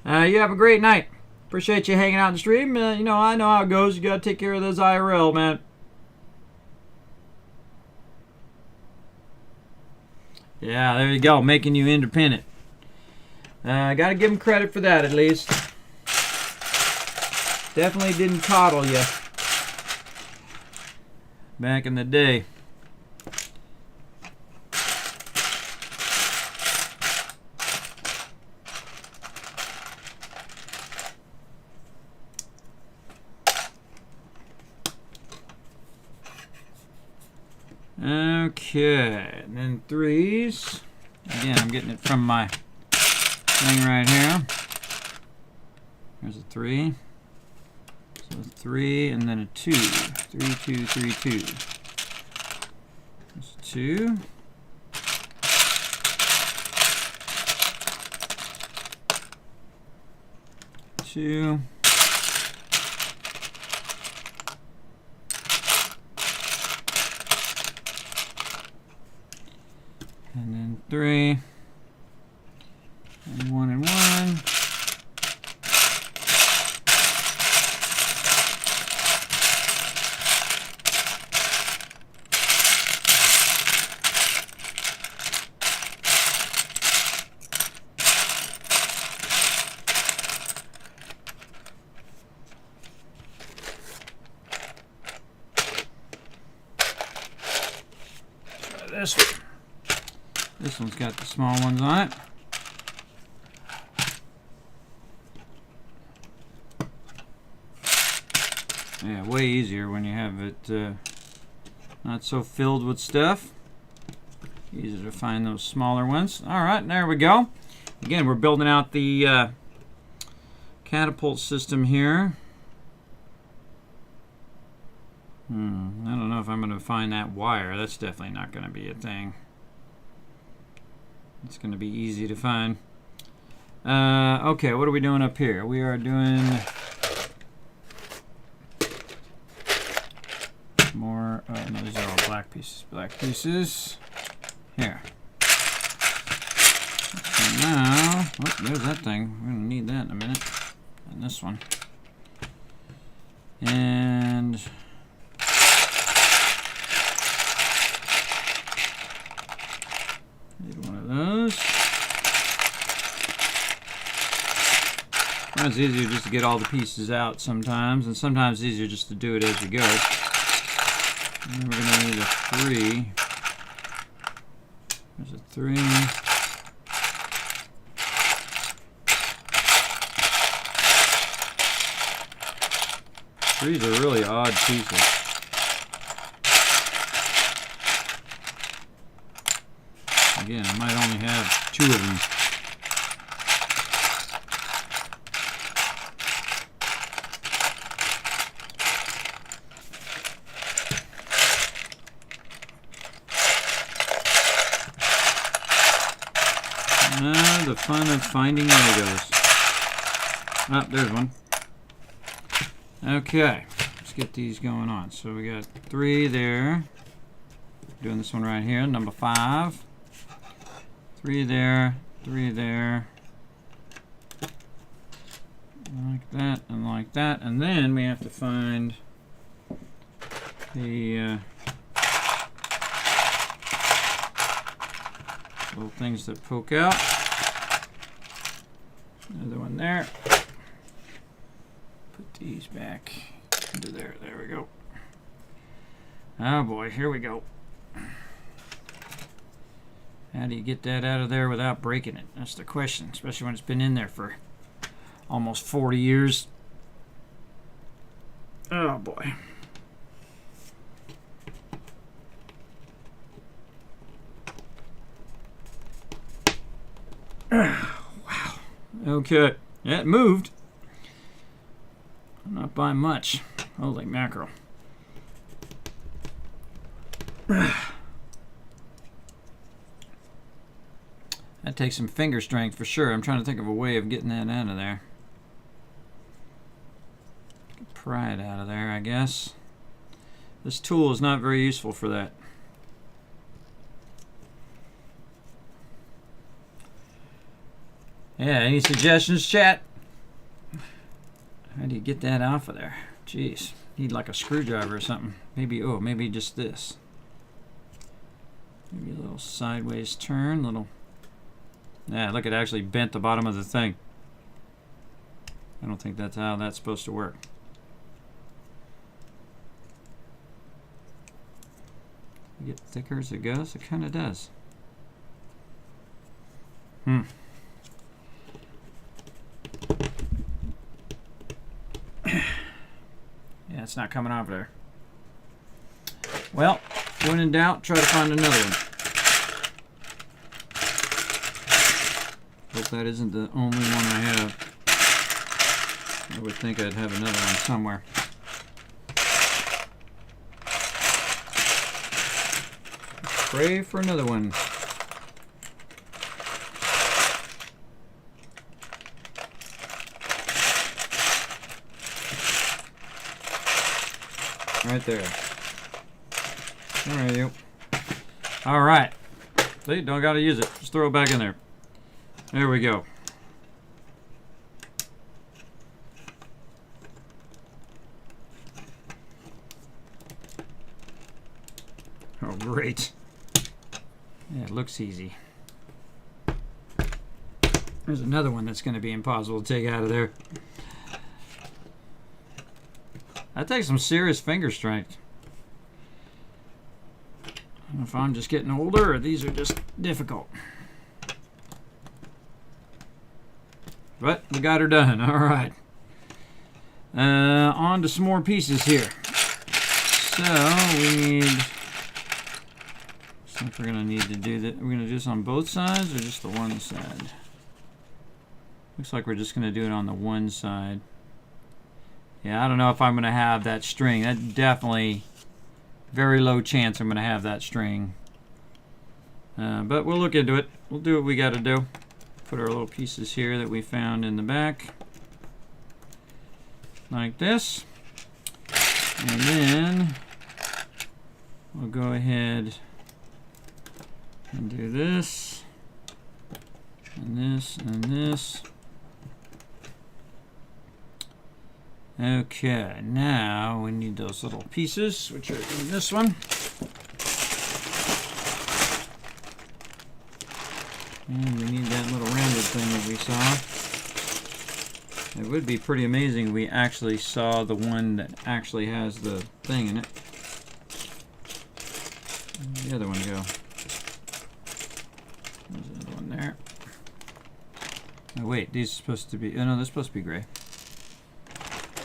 [SPEAKER 3] You have a great night. Appreciate you hanging out in the stream. You know, I know how it goes. You got to take care of those IRL, man. Yeah, there you go. Making you independent. Got to give them credit for that, at least. Definitely didn't coddle you back in the day. Okay, and then 3s. Again, I'm getting it from my thing right here. There's a 3. So 3 and then a 2. 3, 2, 3, 2. There's 2. Two. And then 3. And 1 and 1. This one. This one's got the small ones on it. Yeah, way easier when you have it not so filled with stuff. Easier to find those smaller ones. All right, there we go. Again, we're building out the catapult system here. I don't know if I'm going to find that wire. That's definitely not going to be a thing. It's going to be easy to find. Okay, what are we doing up here? We are doing more. Oh, no, these are all black pieces. Black pieces. Here. So now, oh, there's that thing. We're going to need that in a minute. And this one. And need one of those. It's easier just to get all the pieces out sometimes, and sometimes it's easier just to do it as you go. And then we're going to need a 3. There's a 3. Threes are really odd pieces. Again, I might only have 2 of them. The fun of finding Legos. Ah, there's one. Okay, let's get these going on. So we got 3 there. Doing this one right here, number 5. 3 there, 3 there. Like that and like that. And then we have to find the little things that poke out. Another one there. Put these back into there. There we go. Oh boy, here we go. How do you get that out of there without breaking it? That's the question, especially when it's been in there for almost 40 years. Oh boy. Wow. Okay. Yeah, it moved. Not by much. Holy mackerel. That takes some finger strength for sure. I'm trying to think of a way of getting that out of there. Pry it out of there, I guess. This tool is not very useful for that. Yeah, any suggestions, chat? How do you get that off of there? Jeez, need like a screwdriver or something. Maybe, oh, maybe just this. Maybe a little sideways turn, little. Yeah, look, it actually bent the bottom of the thing. I don't think that's how that's supposed to work. You get thicker as it goes? It kind of does. Yeah, it's not coming off there. Well, when in doubt, try to find another one. Hope that isn't the only one I have. I would think I'd have another one somewhere. Pray for another one. Right there. Where are you? All right. See, don't gotta use it. Just throw it back in there. There we go. Oh, great. Yeah, it looks easy. There's another one that's going to be impossible to take out of there. That takes some serious finger strength. I don't know if I'm just getting older or these are just difficult. But we got her done. All right. On to some more pieces here. So we need. So if we're gonna need to do that, we're gonna do this on both sides or just the one side. Looks like we're just gonna do it on the one side. Yeah, I don't know if I'm gonna have that string. That definitely very low chance I'm gonna have that string. But we'll look into it. We'll do what we got to do. Put our little pieces here that we found in the back, like this, and then we'll go ahead and do this, and this, and this. Okay, now we need those little pieces, which are in this one. And we need that little rounded thing that we saw. It would be pretty amazing if we actually saw the one that actually has the thing in it. Where'd the other one go? There's another one there. Oh wait, these are supposed to be, oh no, they're supposed to be gray.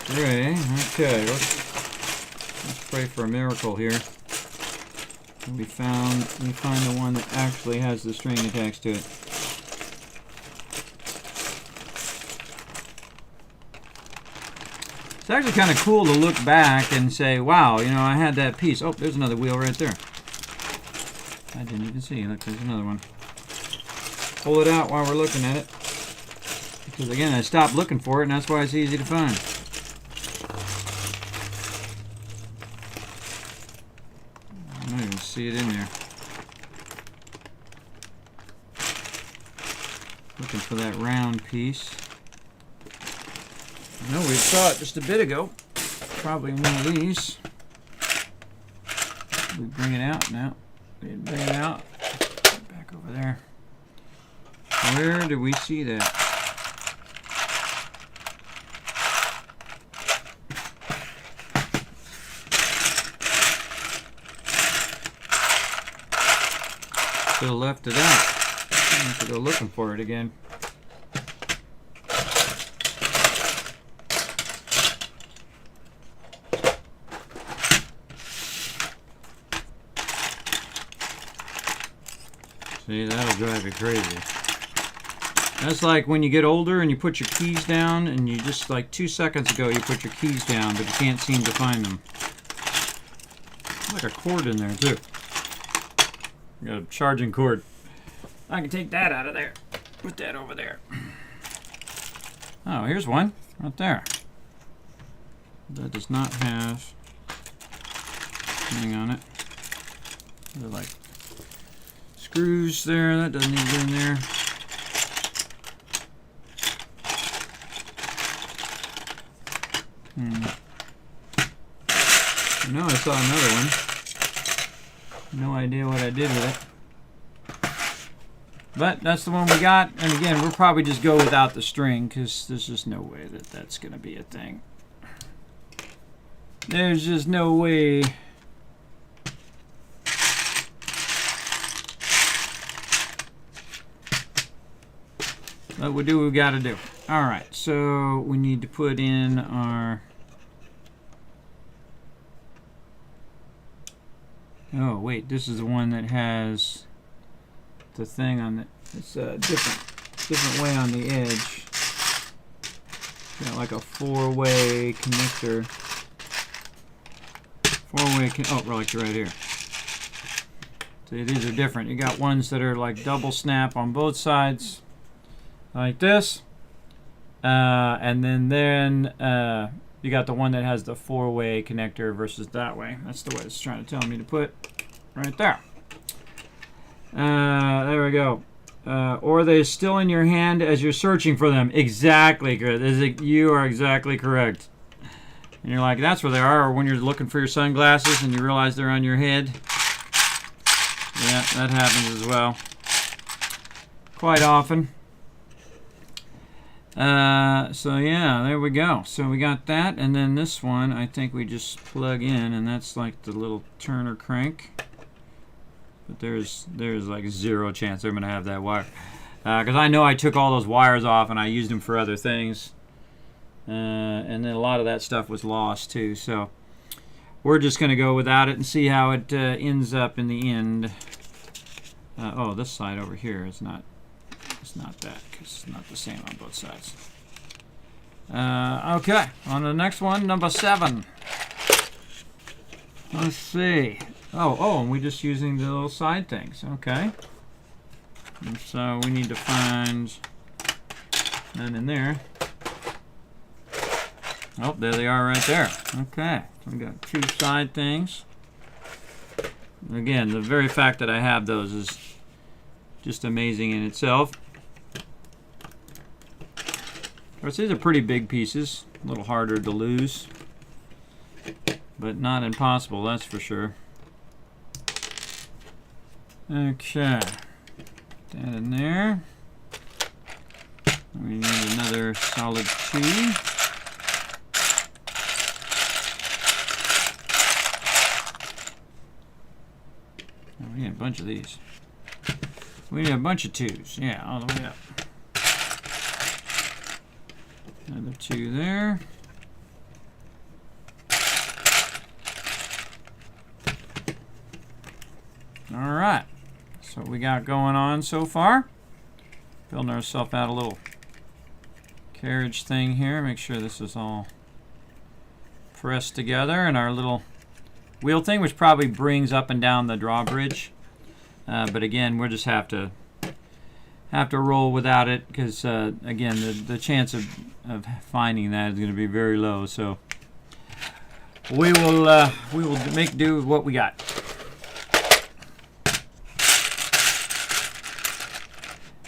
[SPEAKER 3] Gray, okay, let's pray for a miracle here. We find the one that actually has the string attached to it. It's actually kind of cool to look back and say, wow, you know, I had that piece. Oh, there's another wheel right there. I didn't even see. Look, there's another one. Pull it out while we're looking at it. Because again, I stopped looking for it, and that's why it's easy to find. I don't even see it in there. Looking for that round piece. No, we saw it just a bit ago. Probably one of these. We bring it out now. We didn't bring it out. Back over there. Where do we see that? Should have left it out. I have to go looking for it again. See, that'll drive you crazy. That's like when you get older and you put your keys down and you just, like 2 seconds ago, you put your keys down, but you can't seem to find them. There's like a cord in there, too. Got a charging cord. I can take that out of there. Put that over there. Oh, here's one right there. That does not have anything on it. They're like screws there. That doesn't need to go in there. No, I saw another one. No idea what I did with it. But that's the one we got. And again, we'll probably just go without the string because there's just no way that that's going to be a thing. There's just no way. But we'll do what we got to do. Alright, so we need to put in our... Oh, wait, this is the one that has the thing on it. It's a different way on the edge. Got like a four-way connector. Oh, like right here. See, these are different. You got ones that are like double snap on both sides, like this. And then you got the one that has the four-way connector versus that way. That's the way it's trying to tell me to put right there. There we go. Or are they still in your hand as you're searching for them? Exactly, good. You are exactly correct. And you're like, that's where they are. Or when you're looking for your sunglasses and you realize they're on your head. Yeah, that happens as well. Quite often. So yeah, there we go. So we got that, and then this one I think we just plug in, and that's like the little Turner crank. But there's like zero chance they're gonna have that wire, because I know I took all those wires off and I used them for other things. and then a lot of that stuff was lost too. So we're just going to go without it and see how it ends up in the end. Oh, this side over here is not. It's not that, because it's not the same on both sides. Okay, on to the next one, number 7. Let's see. Oh, and we're just using the little side things. Okay. And so we need to find none in there. Oh, there they are right there. Okay, so we got 2 side things. Again, the very fact that I have those is just amazing in itself. Of course, these are pretty big pieces, a little harder to lose, but not impossible, that's for sure. Okay, that in there. We need another solid 2. Oh, we need a bunch of these. We need a bunch of 2s, yeah, all the way up. Another 2 there. All right, that's what we got going on so far. Building ourselves out a little carriage thing here. Make sure this is all pressed together, and our little wheel thing, which probably brings up and down the drawbridge. But again, we'll just have to roll without it, because again, the chance of finding that is going to be very low. So we will make do with what we got.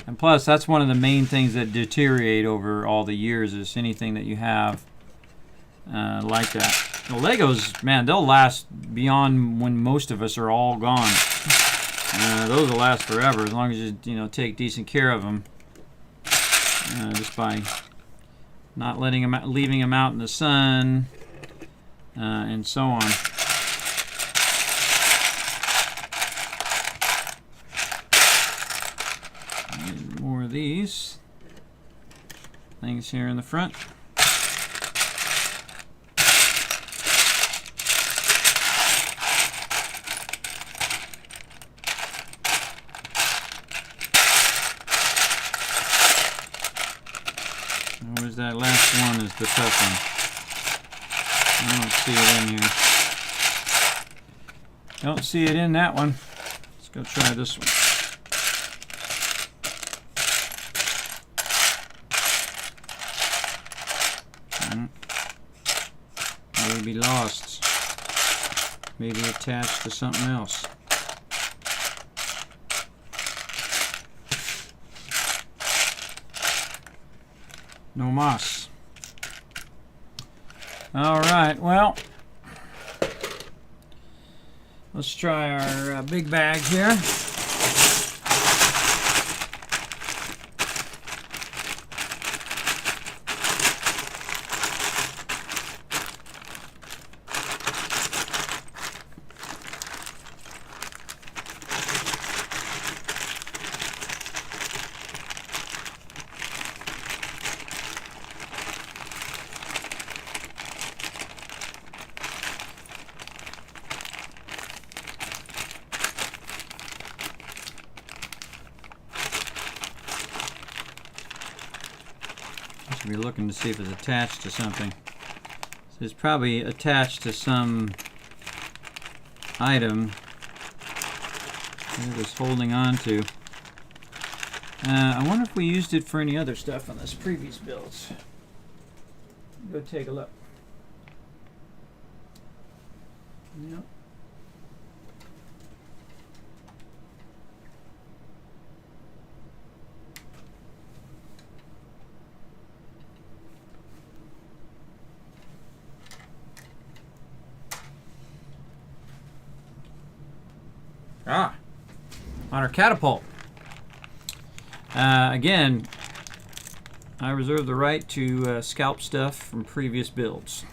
[SPEAKER 3] And plus, that's one of the main things that deteriorate over all the years, is anything that you have like that. The Legos, man, they'll last beyond when most of us are all gone. Those will last forever as long as you take decent care of them, just by not letting them out, leaving them out in the sun, and so on. And more of these things here in the front. That last one is the tough one. I don't see it in here. Don't see it in that one. Let's go try this one. Maybe lost. Maybe attached to something else. No moss. All right, well, let's try our big bag here. Be looking to see if it's attached to something. So it's probably attached to some item it was holding on to. I wonder if we used it for any other stuff on this previous builds. Go take a look. Yep. On our catapult. Again, I reserve the right to scalp stuff from previous builds.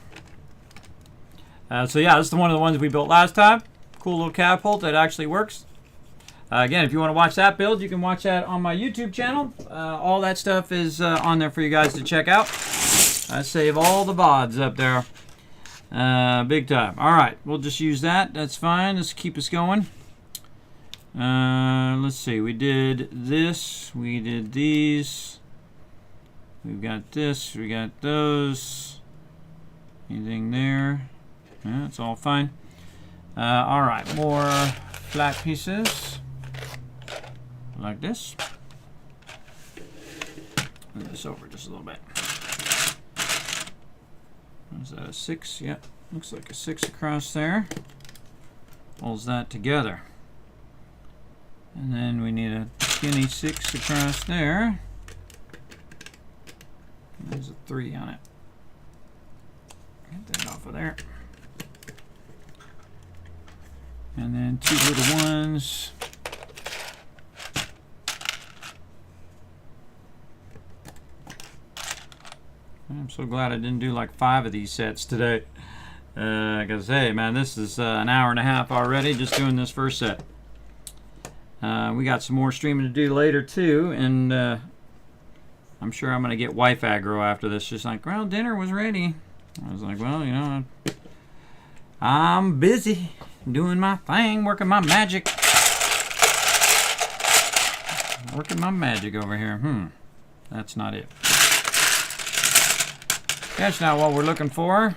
[SPEAKER 3] So yeah, this is one of the ones we built last time. Cool little catapult that actually works. Again, if you want to watch that build, you can watch that on my YouTube channel. All that stuff is on there for you guys to check out. I save all the VODs up there. Big time. All right, we'll just use that. That's fine. Let's keep us going. Let's see. We did this. We did these. We've got this. We got those. Anything there? Yeah, it's all fine. All right, more flat pieces like this. Move this over just a little bit. Is that a 6? Yep, looks like a 6 across there. Holds that together. And then we need a skinny 6 across there. There's a 3 on it. Get that off of there. And then 2 little ones. I'm so glad I didn't do like 5 of these sets today. Because, hey, man, this is an hour and a half already just doing this first set. We got some more streaming to do later, too. And I'm sure I'm going to get wife aggro after this. She's like, well, dinner was ready. I was like, well, you know, I'm busy doing my thing, working my magic. Working my magic over here. That's not it. That's not what we're looking for.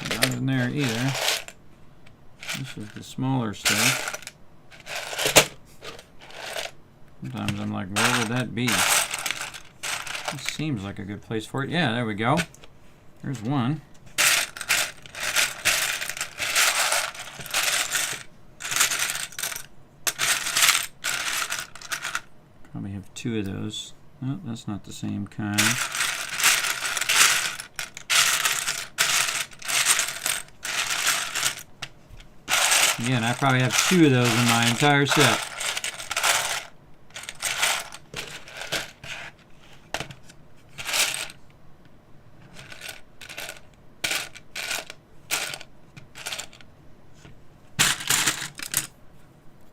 [SPEAKER 3] Not in there either. This is the smaller stuff. Sometimes I'm like, where would that be? This seems like a good place for it. Yeah, there we go. There's one. Probably have 2 of those. No, that's not the same kind. Again, I probably have 2 of those in my entire set.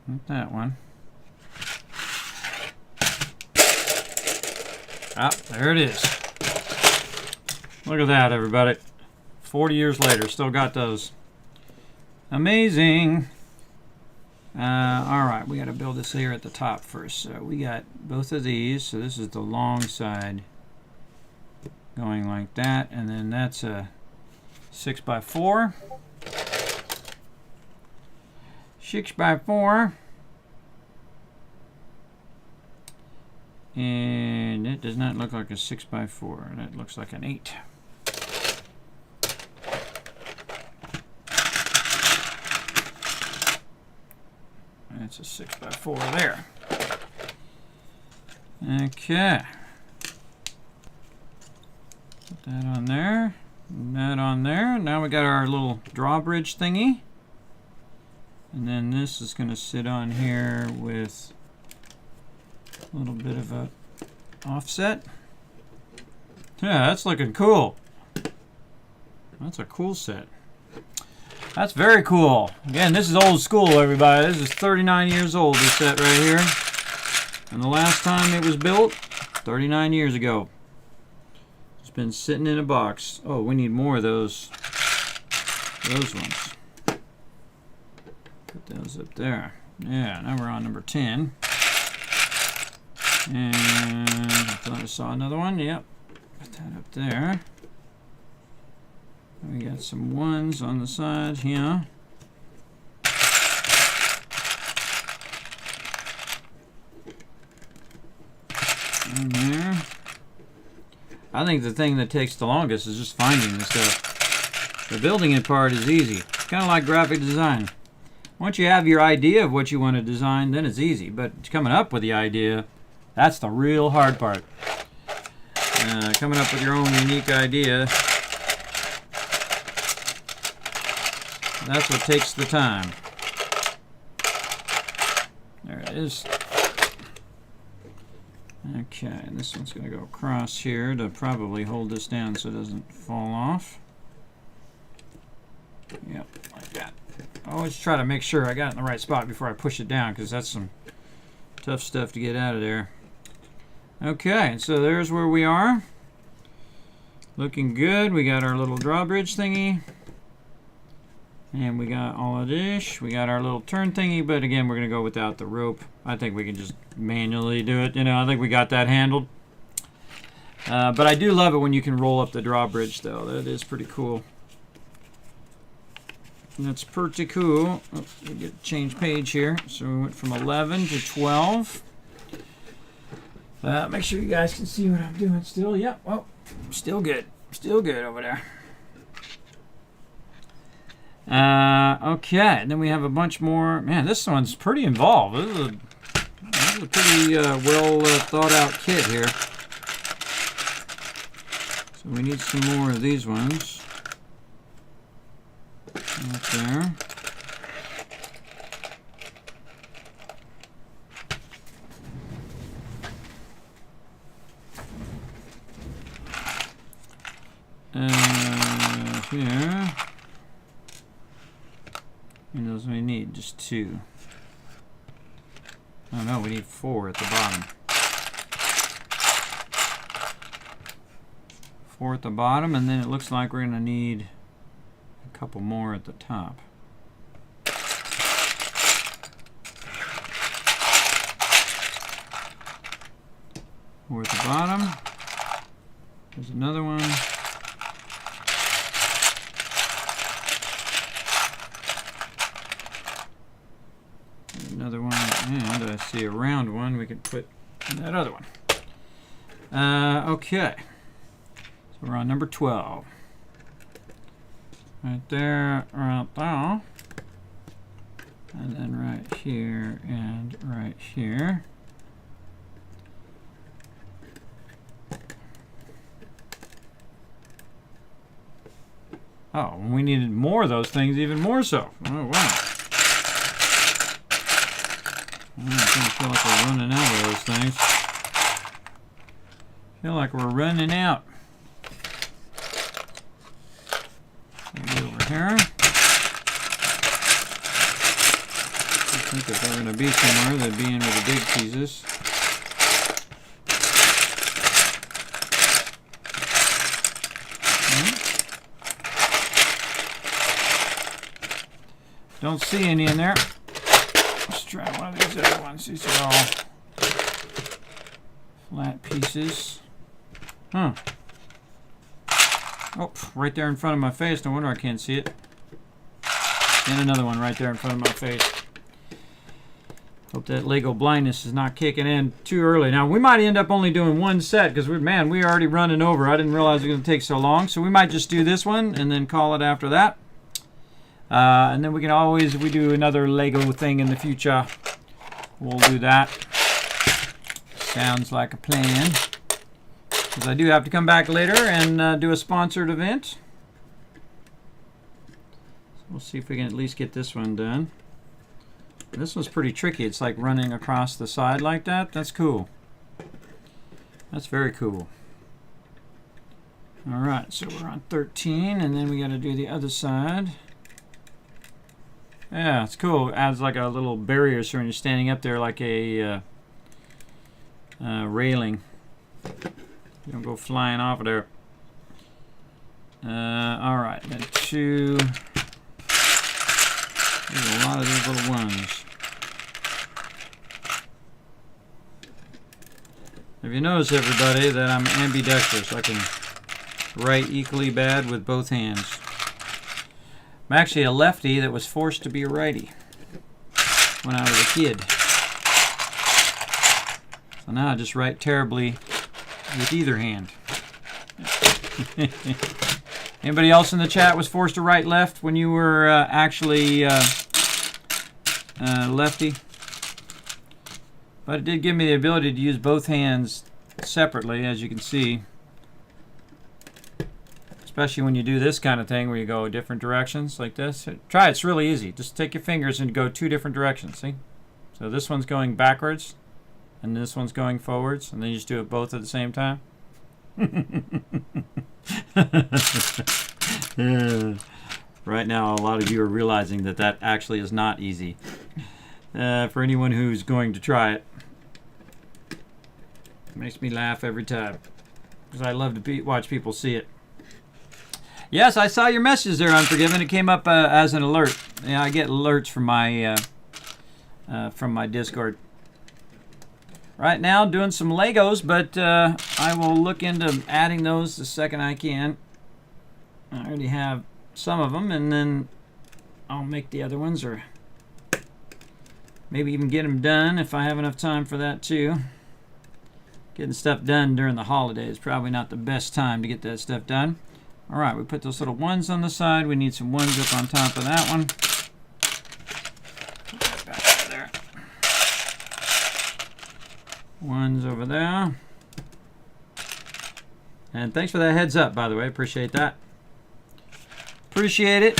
[SPEAKER 3] Not that one. Ah, there it is. Look at that, everybody. 40 years later, still got those. Amazing. All right, we got to build this here at the top first. So we got both of these. So this is the long side going like that. And then that's a 6x4. 6x4. And it does not look like a 6x4. That looks like an 8. That's a 6x4 there. Okay. Put that on there. And that on there. Now we got our little drawbridge thingy. And then this is going to sit on here with a little bit of a offset. Yeah, that's looking cool. That's a cool set. That's very cool. Again, this is old school, everybody. This is 39 years old, this set right here. And the last time it was built, 39 years ago. It's been sitting in a box. Oh, we need more of those ones. Put those up there. Yeah, now we're on number 10. And I thought I saw another one. Yep. Put that up there. We got some ones on the side here. And there. I think the thing that takes the longest is just finding the stuff. The building it part is easy. It's kind of like graphic design. Once you have your idea of what you want to design, then it's easy. But coming up with the idea, that's the real hard part. Coming up with your own unique idea, that's what takes the time. There it is. Okay, this one's going to go across here to probably hold this down so it doesn't fall off. Yep, like that. I always try to make sure I got it in the right spot before I push it down, because that's some tough stuff to get out of there. Okay, so there's where we are. Looking good. We got our little drawbridge thingy. And we got all of this. We got our little turn thingy, but again, we're going to go without the rope. I think we can just manually do it. You know, I think we got that handled. But I do love it when you can roll up the drawbridge, though. That is pretty cool. That's pretty cool. Oh, we get to change page here. So we went from 11 to 12. Make sure you guys can see what I'm doing still. Yep. Well, still good. Still good over there. Okay, and then we have a bunch more. Man, this one's pretty involved. This is a pretty well thought out kit here. So we need some more of these ones. Right there. Here. And those we need just 2. Oh no, we need 4 at the bottom. 4 at the bottom, and then it looks like we're going to need a couple more at the top. 4 at the bottom. There's another one. Another one, and I see a round one we can put in that other one. Okay, so we're on number 12. Right there, right there. And then right here and right here. Oh, we needed more of those things, even more so. Oh, wow. I feel like we're running out of those things. Feel like we're running out. Maybe over here. I think if they're going to be somewhere, they'd be in with the big pieces. Don't see any in there. Let's try one of these other ones. These are all flat pieces. Huh. Oh, right there in front of my face. No wonder I can't see it. And another one right there in front of my face. Hope that Lego blindness is not kicking in too early. Now, we might end up only doing one set because we're already running over. I didn't realize it was going to take so long. So we might just do this one and then call it after that. And then we can always, if we do another Lego thing in the future, we'll do that. Sounds like a plan. Because I do have to come back later and do a sponsored event. So we'll see if we can at least get this one done. This one's pretty tricky. It's like running across the side like that. That's cool. That's very cool. Alright, so we're on 13, and then we got to do the other side. Yeah, it's cool. It adds like a little barrier so when you're standing up there like a railing. You don't go flying off of there. Alright, then 2. There's a lot of these little ones. If you notice, everybody, that I'm ambidextrous. I can write equally bad with both hands. I'm actually a lefty that was forced to be a righty when I was a kid. So now I just write terribly with either hand. Anybody else in the chat was forced to write left when you were actually lefty? But it did give me the ability to use both hands separately, as you can see. Especially when you do this kind of thing where you go different directions like this. Try it, it's really easy. Just take your fingers and go 2 different directions, see? So this one's going backwards, and this one's going forwards, and then you just do it both at the same time. Right now, a lot of you are realizing that that actually is not easy. For anyone who's going to try it. Makes me laugh every time. Because I love to watch people see it. Yes, I saw your message there, Unforgiven. It came up as an alert. Yeah, I get alerts from my Discord. Right now, doing some Legos, but I will look into adding those the second I can. I already have some of them, and then I'll make the other ones, or maybe even get them done if I have enough time for that too. Getting stuff done during the holidays is probably not the best time to get that stuff done. All right, we put those little ones on the side. We need some ones up on top of that one. Put that back over there. Ones over there. And thanks for that heads up, by the way. Appreciate that. Appreciate it.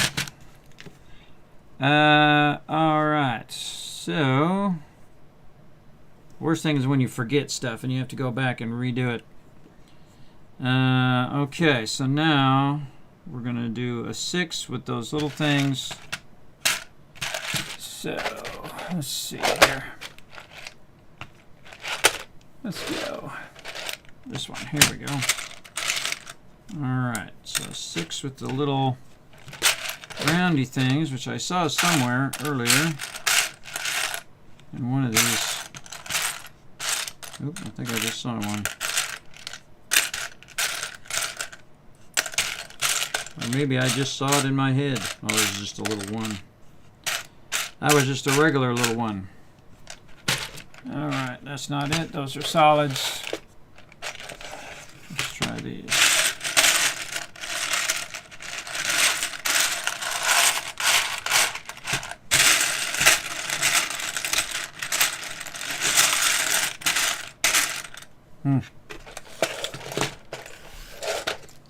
[SPEAKER 3] All right. So, worst thing is when you forget stuff and you have to go back and redo it. Okay, so now we're going to do a 6 with those little things. So, let's see here. Let's go. This one, here we go. Alright, so 6 with the little roundy things, which I saw somewhere earlier in one of these. Oop, I think I just saw one. Or maybe I just saw it in my head. Oh, it was just a little one. That was just a regular little one. Alright, that's not it. Those are solids. Let's try these.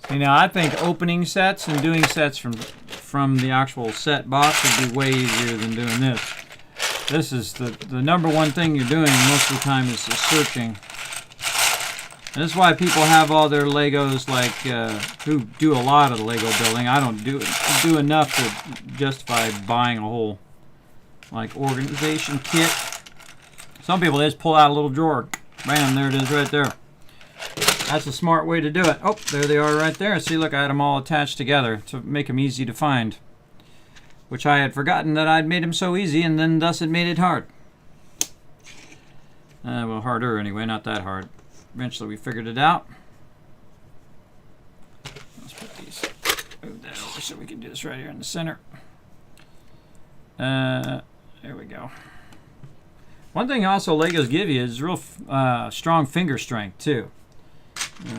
[SPEAKER 3] You know, I think opening sets and doing sets from the actual set box would be way easier than doing this. This is the number one thing you're doing most of the time is the searching. And this is why people have all their Legos, like who do a lot of the Lego building. I don't do enough to justify buying a whole like organization kit. Some people just pull out a little drawer. Bam, there it is right there. That's a smart way to do it. Oh, there they are right there. See, look, I had them all attached together to make them easy to find. Which I had forgotten that I'd made them so easy, and then thus it made it hard. Well, harder anyway, not that hard. Eventually we figured it out. Let's put these, move that over so we can do this right here in the center. There we go. One thing also Legos give you is real strong finger strength too.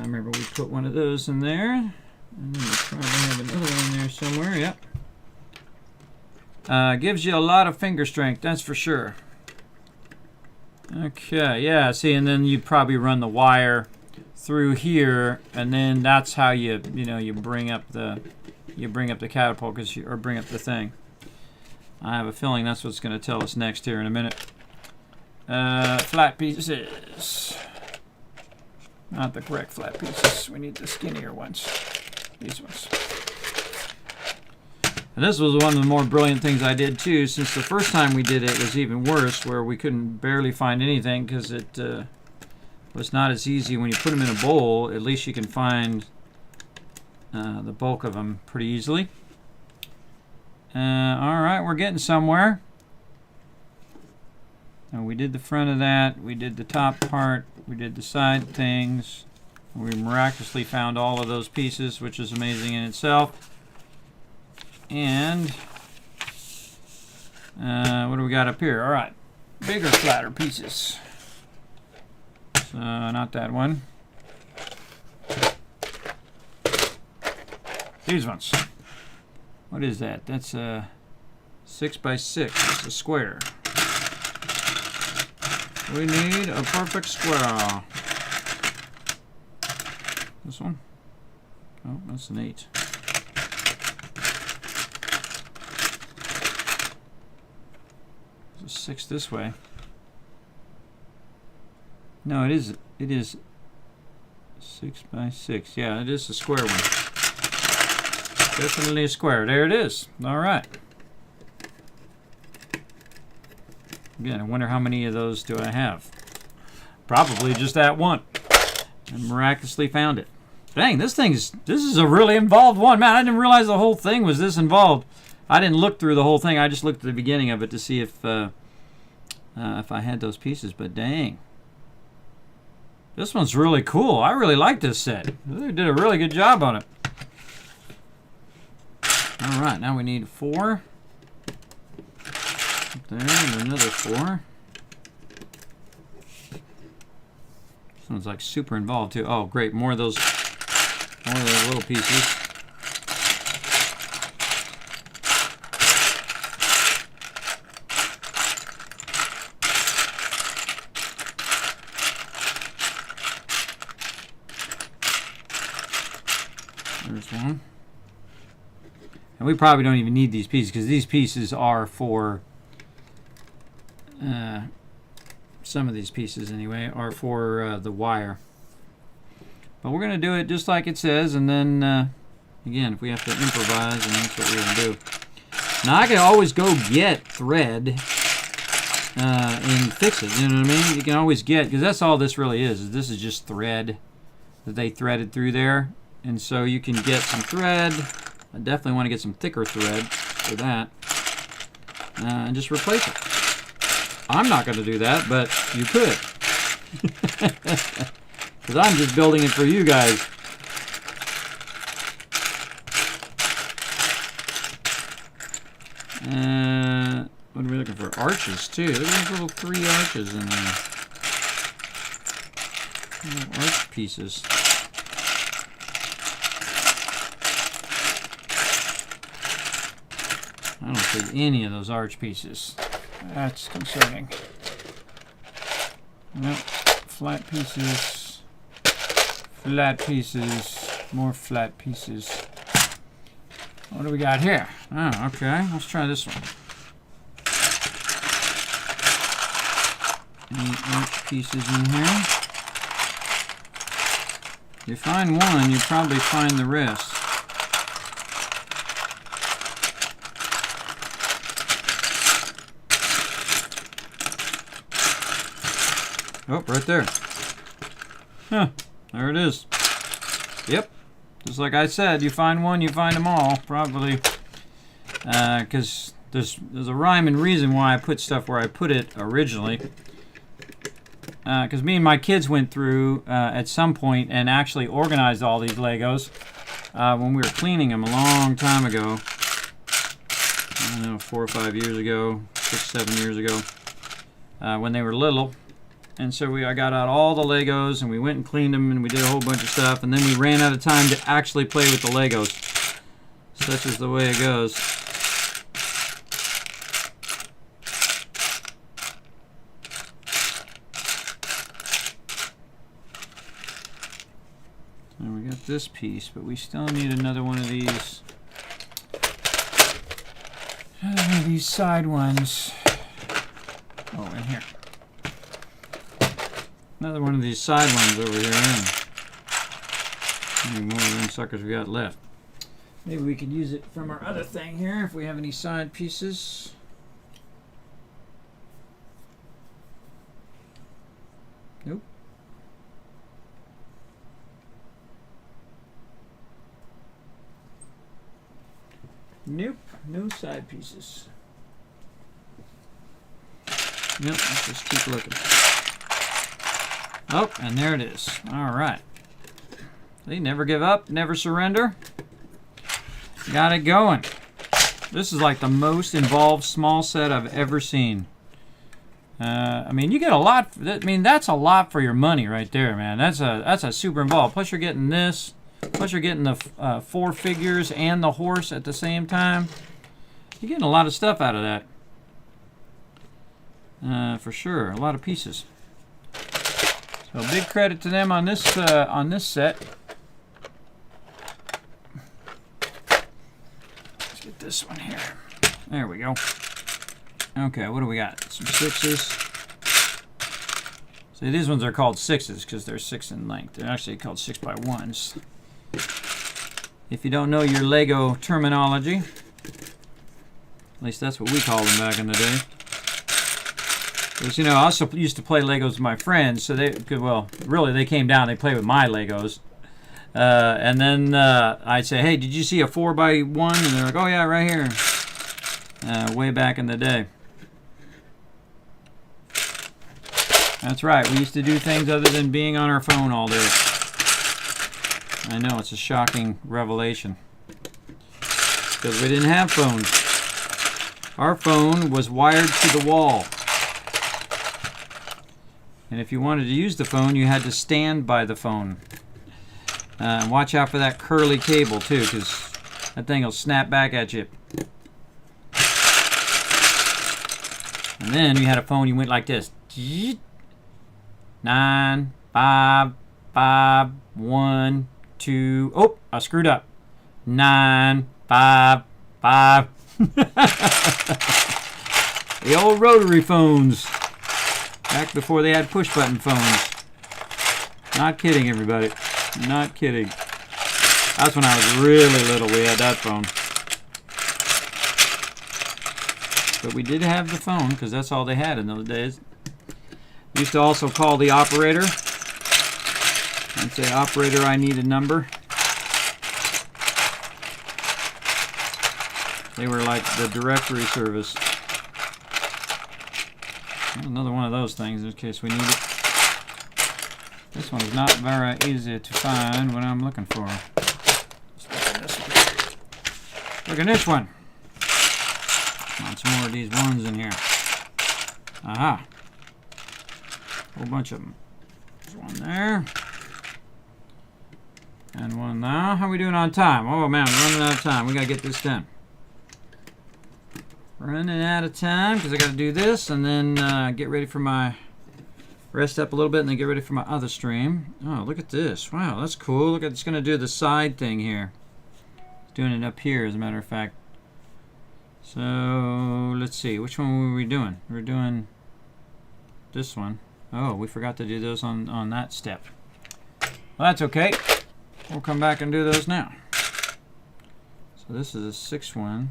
[SPEAKER 3] Remember we put one of those in there, and then we probably have another one in there somewhere. Yep. Gives you a lot of finger strength, that's for sure. Okay, yeah. See, and then you probably run the wire through here, and then that's how you bring up the catapult, or bring up the thing. I have a feeling that's what's going to tell us next here in a minute. Flat pieces. Not the correct flat pieces. We need the skinnier ones. These ones. And this was one of the more brilliant things I did too, since the first time we did it was even worse, where we couldn't barely find anything because it was not as easy. When you put them in a bowl, at least you can find the bulk of them pretty easily. Alright, we're getting somewhere. And we did the front of that, we did the top part, we did the side things. We miraculously found all of those pieces, which is amazing in itself. And what do we got up here? Alright, bigger, flatter pieces. So, not that one. These ones. What is that? That's a 6x6. It's a square. We need a perfect square. This one? Oh, that's an 8. There's a 6 this way. No, it is 6x6. Yeah, it is a square one. Definitely a square. There it is. All right. Again, I wonder how many of those do I have. Probably just that one. and miraculously found it. Dang, this is a really involved one. Man, I didn't realize the whole thing was this involved. I didn't look through the whole thing. I just looked at the beginning of it to see if I had those pieces. But dang. This one's really cool. I really like this set. They did a really good job on it. All right, now we need 4. Up there, and another 4. This one's like super involved too. Oh, great! More of those little pieces. There's one. And we probably don't even need these pieces because these pieces are for some of these pieces anyway are for the wire. But we're going to do it just like it says, and then again, if we have to improvise, and that's what we're going to do. Now I can always go get thread and fix it. You know what I mean? You can always get, because that's all this really is. This is just thread that they threaded through there, and so you can get some thread. I definitely want to get some thicker thread for that, and just replace it. I'm not going to do that, but you could. Because I'm just building it for you guys. What are we looking for? Arches, too. There's little 3 arches in there. Little arch pieces. I don't see any of those arch pieces. That's concerning. Nope. Flat pieces. Flat pieces. More flat pieces. What do we got here? Oh, okay. Let's try this one. Any arch pieces in here? You find one, you probably find the rest. Oh, right there. Huh. There it is. Yep. Just like I said, you find one, you find them all. Probably. Because there's a rhyme and reason why I put stuff where I put it originally. Because me and my kids went through at some point and actually organized all these Legos when we were cleaning them a long time ago. I don't know, 4 or 5 years ago, 6, 7 years ago, when they were little. And so I got out all the Legos and we went and cleaned them and we did a whole bunch of stuff, and then we ran out of time to actually play with the Legos. Such is the way it goes. And we got this piece, but we still need another one of these. These side ones. Oh, in here. Another one of these side ones over here. How many more of them suckers we got left? Maybe we could use it from our other thing here if we have any side pieces. Nope. Nope, no side pieces. Yep, let's just keep looking. Oh, and there it is. All right. See, never give up, never surrender. Got it going. This is like the most involved small set I've ever seen. I mean, you get a lot. I mean, that's a lot for your money right there, man. That's a super involved. Plus, you're getting this. Plus, you're getting the 4 figures and the horse at the same time. You're getting a lot of stuff out of that. For sure, a lot of pieces. So big credit to them on this set. Let's get this one here. There we go. Okay, what do we got? Some 6s. See, these ones are called 6s because they're 6 in length. They're actually called 6x1s. If you don't know your Lego terminology, at least that's what we called them back in the day. Because, you know, I also used to play Legos with my friends, so they could, well, really, they came down, they played with my Legos. And then I'd say, hey, did you see a 4x1? And they're like, oh, yeah, right here. Way back in the day. That's right, we used to do things other than being on our phone all day. I know, it's a shocking revelation. Because we didn't have phones. Our phone was wired to the wall. And if you wanted to use the phone, you had to stand by the phone. Watch out for that curly cable, too, because that thing will snap back at you. And then you had a phone, you went like this. 9, 5, 5, 1, 2. Oh, I screwed up. 9, 5, 5. The old rotary phones. Back before they had push-button phones. Not kidding, everybody. Not kidding. That's when I was really little. We had that phone. But we did have the phone because that's all they had in those days. Used to also call the operator and say, operator, I need a number. They were like the directory service. Another one of those things in case we need it. This one's not very easy to find what I'm looking for. Look at this one. Want some more of these ones in here. Aha. Whole bunch of them. There's one there. And one now. How are we doing on time? Oh man, we're running out of time. We gotta get this done. Running out of time because I got to do this and then get ready for my rest up a little bit and then get ready for my other stream. Oh, look at this. Wow, that's cool. Look at it's going to do the side thing here. It's doing it up here as a matter of fact. So let's see. Which one were we doing? We're doing this one. Oh, we forgot to do those on that step. Well, that's okay. We'll come back and do those now. So this is a 6th one.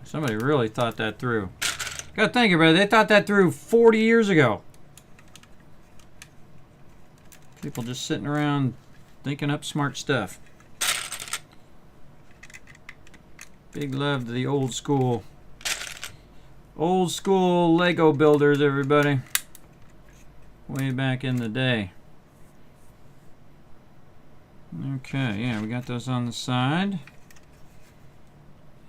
[SPEAKER 3] Somebody really thought that through. Gotta think about it. They thought that through 40 years ago. People just sitting around thinking up smart stuff. Big love to the old school Lego builders, everybody. Way back in the day. Okay, yeah, we got those on the side.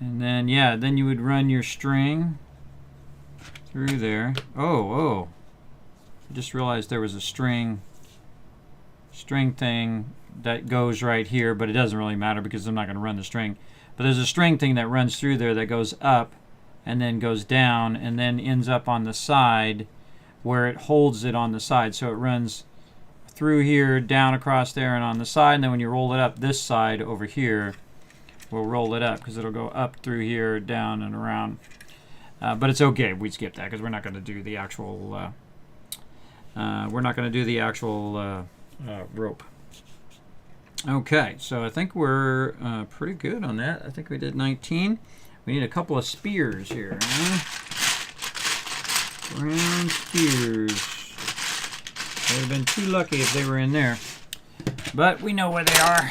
[SPEAKER 3] And then, yeah, then you would run your string through there. Oh. I just realized there was a string thing that goes right here, but it doesn't really matter because I'm not going to run the string. But there's a string thing that runs through there that goes up and then goes down and then ends up on the side where it holds it on the side. So it runs through here, down across there, and on the side. And then when you roll it up this side over here, we'll roll it up because it'll go up through here, down, and around. But it's okay. We skip that because we're not going to do the actual. Rope. Okay, so I think we're pretty good on that. I think we did 19. We need a couple of spears here. Round spears. I would have been too lucky if they were in there. But we know where they are.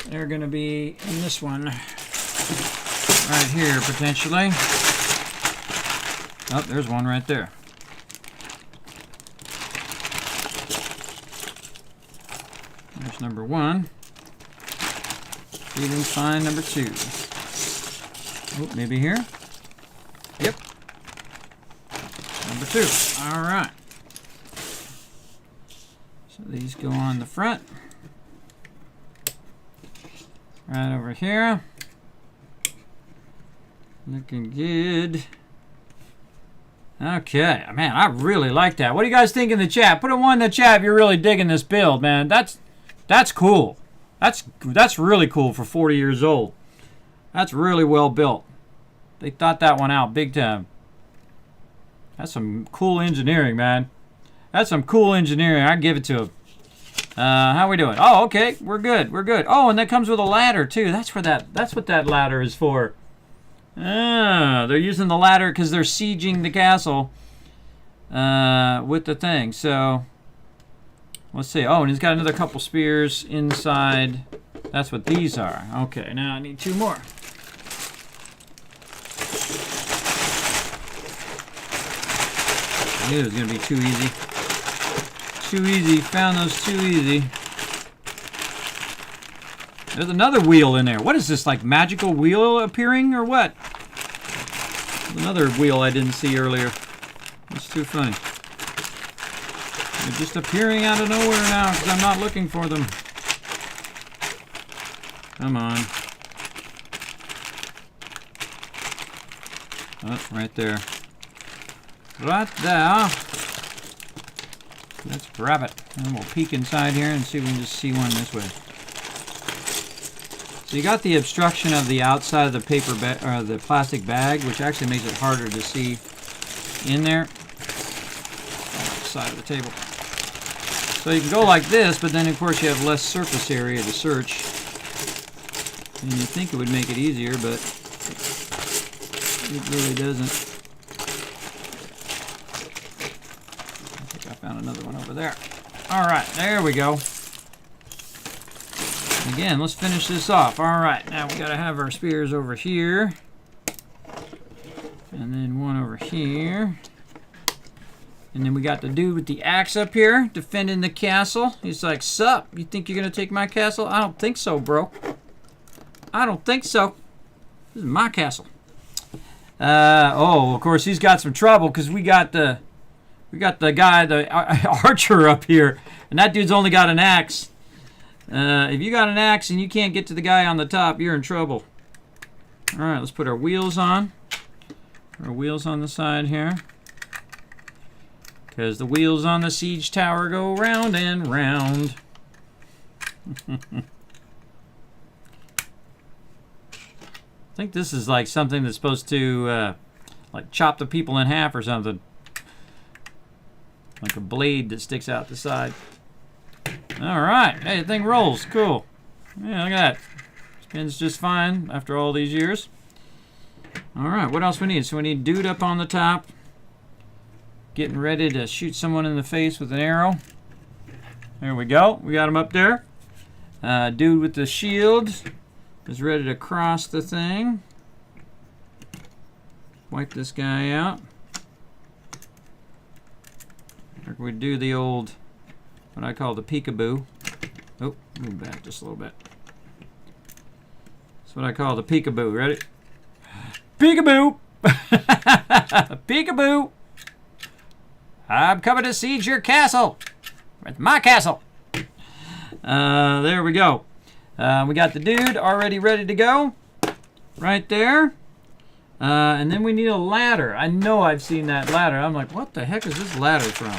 [SPEAKER 3] They're going to be in this one right here, potentially. Oh, there's one right there. There's number 1. Even find number 2. Oh, maybe here? Yep. Number 2. All right. So these go on the front. Right over here. Looking good. Okay, man, I really like that. What do you guys think in the chat? Put a 1 in the chat if you're really digging this build, man. That's cool. That's really cool for 40 years old. That's really well built. They thought that one out big time. That's some cool engineering, man. That's some cool engineering. I give it to them. How we doing? Oh, okay. We're good. We're good. Oh, and that comes with a ladder too. That's what that ladder is for. Ah, they're using the ladder because they're sieging the castle with the thing. So, let's see. Oh, and he's got another couple spears inside. That's what these are. Okay, now I need 2 more. I knew it was going to be too easy. Too easy. Found those too easy. There's another wheel in there. What is this, like magical wheel appearing or what? Another wheel I didn't see earlier. It's too funny. They're just appearing out of nowhere now because I'm not looking for them. Come on. Oh, right there. Right there. Let's grab it. And we'll peek inside here and see if we can just see one this way. So you got the obstruction of the outside of the paper bag, or the plastic bag, which actually makes it harder to see in there. On the side of the table. So you can go like this, but then of course you have less surface area to search. And you think it would make it easier, but it really doesn't. I think I found another one over there. Alright, there we go. Again, let's finish this off. Alright, now we gotta have our spears over here. And then one over here. And then we got the dude with the axe up here defending the castle. He's like, sup? You think you're gonna take my castle? I don't think so, bro. I don't think so. This is my castle. Oh, of course he's got some trouble because we got the guy, the archer up here, and that dude's only got an axe. If you got an axe and you can't get to the guy on the top, you're in trouble. All right, let's put our wheels on. Our wheels on the side here, because the wheels on the siege tower go round and round. I think this is like something that's supposed to like chop the people in half or something. Like a blade that sticks out the side. Alright, hey, the thing rolls. Cool. Yeah, look at that. Spins just fine after all these years. Alright, what else we need? So we need dude up on the top. Getting ready to shoot someone in the face with an arrow. There we go. We got him up there. Dude with the shield is ready to cross the thing. Wipe this guy out. Or we do the old, what I call the peekaboo. Oh, move back just a little bit. That's what I call the peekaboo. Ready? Peekaboo! Peekaboo! I'm coming to siege your castle. It's my castle. There we go. We got the dude already ready to go. Right there. And then we need a ladder. I know I've seen that ladder. I'm like, what the heck is this ladder from?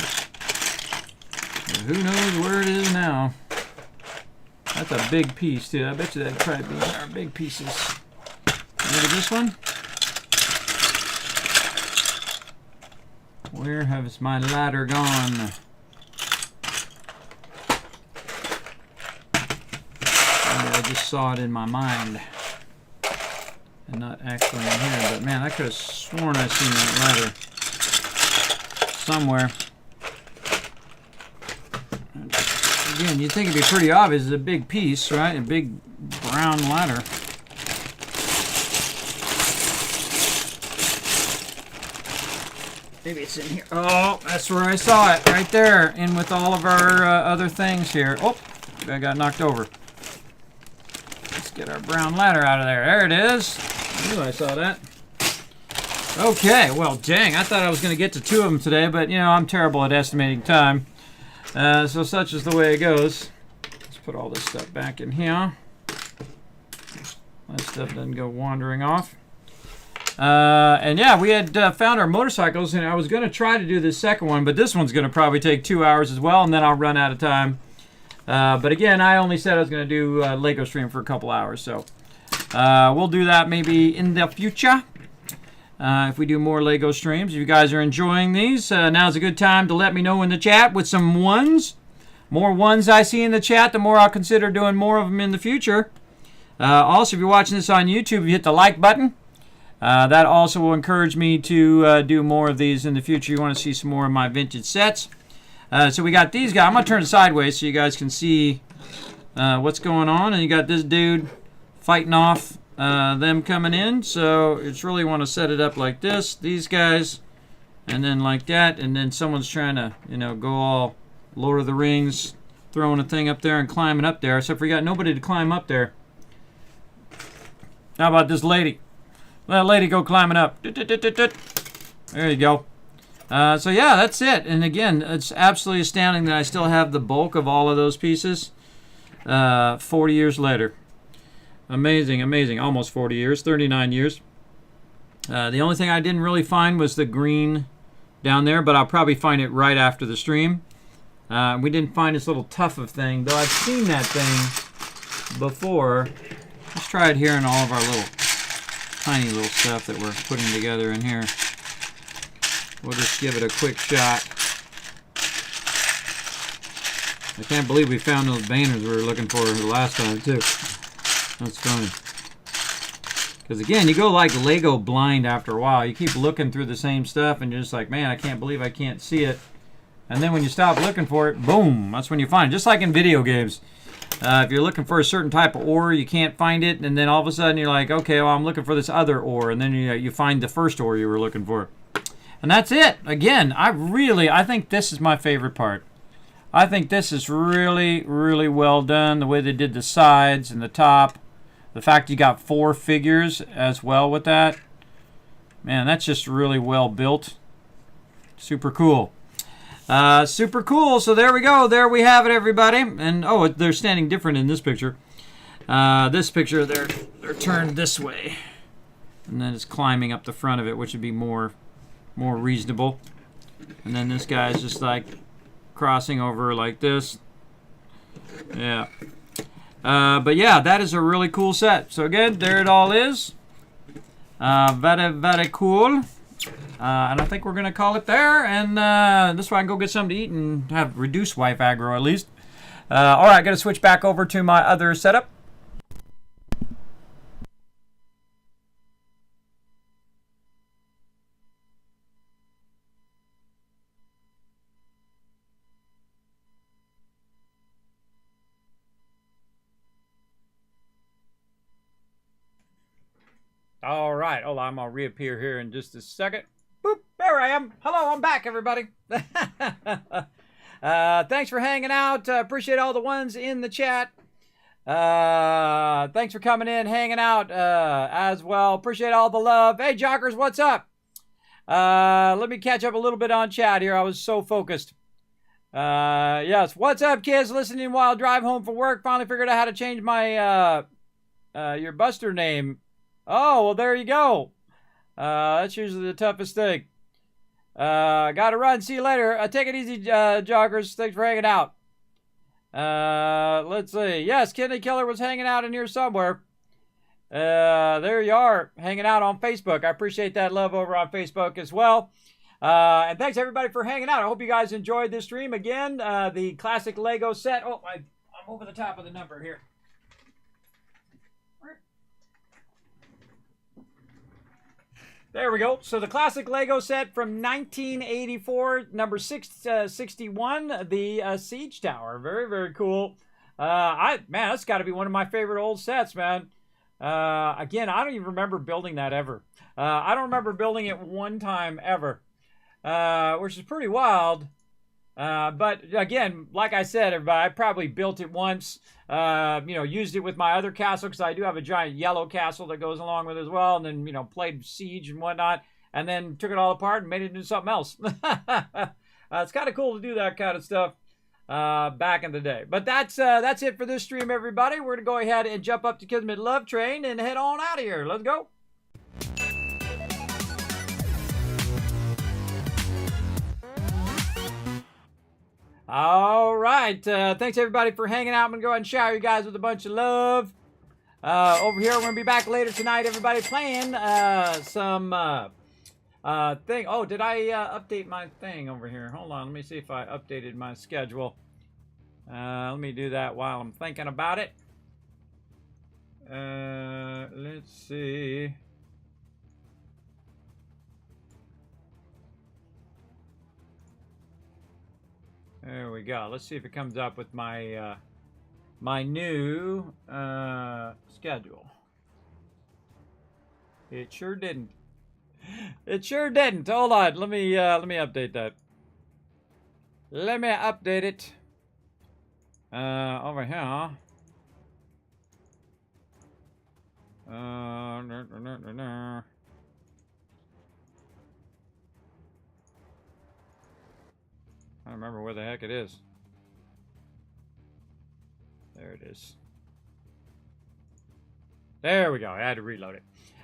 [SPEAKER 3] But who knows where it is now. That's a big piece, too. I bet you that'd probably be our big pieces. Look at this one. Where has my ladder gone? I just saw it in my mind. And not actually in here, but man, I could have sworn I seen that ladder somewhere. Again, you'd think it'd be pretty obvious. It's a big piece, right? A big brown ladder. Maybe it's in here. Oh, that's where I saw it, right there, in with all of our other things here. Oh, I got knocked over. Let's get our brown ladder out of there. There it is. I knew I saw that. Okay, well, dang, I thought I was going to get to 2 of them today, but, you know, I'm terrible at estimating time. So such is the way it goes. Let's put all this stuff back in here. That stuff doesn't go wandering off. And yeah, we had found our motorcycles, and I was going to try to do this second one, but this one's going to probably take 2 hours as well, and then I'll run out of time. But again, I only said I was going to do Lego stream for a couple hours, so we'll do that maybe in the future. If we do more Lego streams. If you guys are enjoying these, now's a good time to let me know in the chat with some ones. More ones I see in the chat, the more I'll consider doing more of them in the future. Also, if you're watching this on YouTube, you hit the like button. That also will encourage me to do more of these in the future. You want to see some more of my vintage sets. So we got these guys. I'm going to turn it sideways so you guys can see what's going on. And you got this dude fighting off them coming in. So it's really want to set it up like this. These guys, and then like that. And then someone's trying to, go all Lord of the Rings, throwing a thing up there and climbing up there. Except we got nobody to climb up there. How about this lady? Let a lady go climbing up. There you go. So yeah, that's it. And again, it's absolutely astounding that I still have the bulk of all of those pieces 40 years later. Amazing, amazing. Almost 40 years, 39 years. The only thing I didn't really find was the green down there, but I'll probably find it right after the stream. We didn't find this little Tuffa thing, though I've seen that thing before. Let's try it here in all of our little tiny little stuff that we're putting together in here. We'll just give it a quick shot. I can't believe we found those banners we were looking for the last time, too. That's funny. Because, again, you go like Lego blind after a while. You keep looking through the same stuff, and you're just like, man, I can't believe I can't see it. And then when you stop looking for it, boom, that's when you find it. Just like in video games. If you're looking for a certain type of ore, you can't find it, and then all of a sudden you're like, okay, well, I'm looking for this other ore, and then you find the first ore you were looking for. And that's it. Again, I think this is my favorite part. I think this is really, really well done, the way they did the sides and the top. The fact you got 4 figures as well with that. Man, that's just really well built. Super cool. Super cool. So there we go. There we have it, everybody. And oh, they're standing different in this picture. This picture, they're turned this way, and then it's climbing up the front of it, which would be more reasonable. And then this guy's just like crossing over like this. Yeah. But yeah, that is a really cool set. So again, there it all is. Very, very cool. And I think we're going to call it there. And this way I can go get something to eat and have reduced wife aggro at least. All right, got to switch back over to my other setup. All right, hold on, I'm going to reappear here in just a second. Boop, there I am. Hello, I'm back, everybody. Thanks for hanging out. Appreciate all the ones in the chat. Thanks for coming in, hanging out as well. Appreciate all the love. Hey, Jockers, what's up? Let me catch up a little bit on chat here. I was so focused. Yes, what's up, kids? Listening while I drive home from work. Finally figured out how to change my your Buster name. Oh, well, there you go. That's usually the toughest thing. Gotta run. See you later. Take it easy, joggers. Thanks for hanging out. Let's see. Yes, Kidney Killer was hanging out in here somewhere. There you are, hanging out on Facebook. I appreciate that love over on Facebook as well. And thanks, everybody, for hanging out. I hope you guys enjoyed this stream. Again, the classic Lego set. Oh, I'm over the top of the number here. There we go. So the classic Lego set from 1984, number 661, the Siege Tower. Very, very cool. Man, that's got to be one of my favorite old sets, man. Again, I don't even remember building that ever. I don't remember building it one time ever, which is pretty wild. But again, like I said, everybody, I probably built it once, used it with my other castle, because I do have a giant yellow castle that goes along with it as well, and then, played Siege and whatnot, and then took it all apart and made it into something else. It's kind of cool to do that kind of stuff back in the day. But that's it for this stream, everybody. We're going to go ahead and jump up to Kismet Love Train and head on out of here. Let's go. All right. Thanks, everybody, for hanging out. I'm going to go ahead and shower you guys with a bunch of love. Over here, we're going to be back later tonight, everybody, playing some thing. Oh, did I update my thing over here? Hold on. Let me see if I updated my schedule. Let me do that while I'm thinking about it. Let's see. There we go. Let's see if it comes up with my my new schedule. It sure didn't. It sure didn't. Hold on. Let me update that. Let me update it. Over here. I don't remember where the heck it is. There it is. There we go. I had to reload it.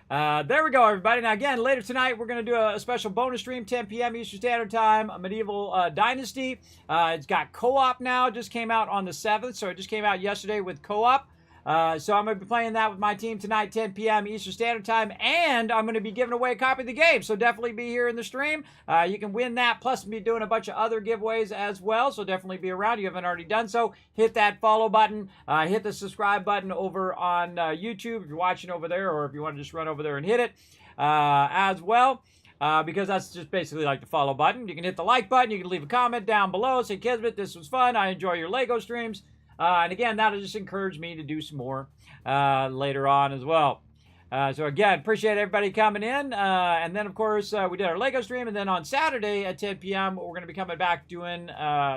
[SPEAKER 3] There we go, everybody. Now, again, later tonight, we're going to do a special bonus stream, 10 p.m. Eastern Standard Time, a Medieval Dynasty. It's got co-op now. It just came out on the 7th, so it just came out yesterday with co-op. So I'm going to be playing that with my team tonight, 10 p.m. Eastern Standard Time, and I'm going to be giving away a copy of the game, so definitely be here in the stream. You can win that, plus be doing a bunch of other giveaways as well, so definitely be around. You haven't already done so, hit that follow button, hit the subscribe button over on YouTube if you're watching over there, or if you want to just run over there and hit it as well. Because that's just basically like the follow button. You can hit the like button, you can leave a comment down below, say, Kismet, this was fun, I enjoy your Lego streams. And again, that'll just encourage me to do some more later on as well. So again, appreciate everybody coming in. And then, of course, we did our Lego stream. And then on Saturday at 10 p.m., we're going to be coming back doing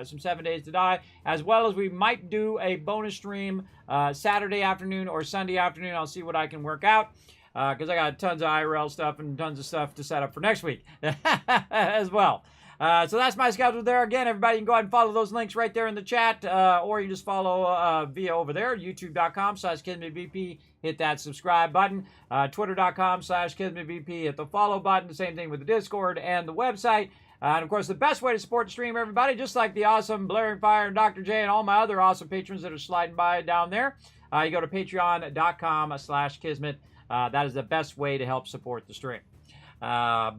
[SPEAKER 3] some 7 Days to Die, as well as we might do a bonus stream Saturday afternoon or Sunday afternoon. I'll see what I can work out. Because I got tons of IRL stuff and tons of stuff to set up for next week as well. So that's my schedule there. Again, everybody can go ahead and follow those links right there in the chat, or you can just follow via over there, youtube.com/KismetVP. Hit that subscribe button. Twitter.com/KismetVP. Hit the follow button. The same thing with the Discord and the website. And of course, the best way to support the stream, everybody, just like the awesome Blaring Fire and Dr. J and all my other awesome patrons that are sliding by down there, you go to patreon.com/Kismet. That is the best way to help support the stream.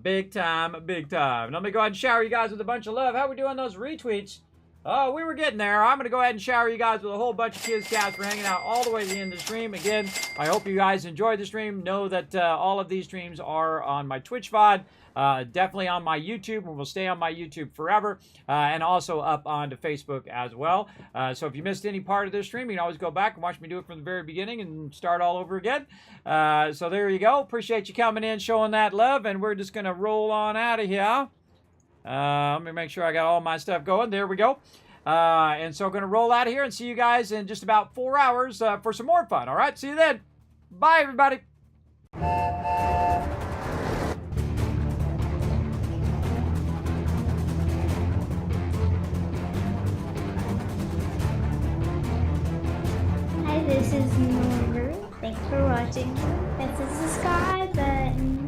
[SPEAKER 3] Big time, big time. Let me go ahead and shower you guys with a bunch of love. How we doing those retweets? Oh, we were getting there. I'm going to go ahead and shower you guys with a whole bunch of kids cats for hanging out all the way to the end of the stream. Again, I hope you guys enjoyed the stream. Know that all of these streams are on my Twitch VOD. Definitely on my YouTube, and will stay on my YouTube forever, and also up onto Facebook as well. So if you missed any part of this stream, you can always go back and watch me do it from the very beginning and start all over again. So there you go. Appreciate you coming in, showing that love, and we're just going to roll on out of here. Let me make sure I got all my stuff going. There we go. And so I'm going to roll out of here and see you guys in just about 4 hours for some more fun. All right, see you then. Bye, everybody.
[SPEAKER 5] Hi, this is Noru. Thanks for watching. Hit the subscribe button.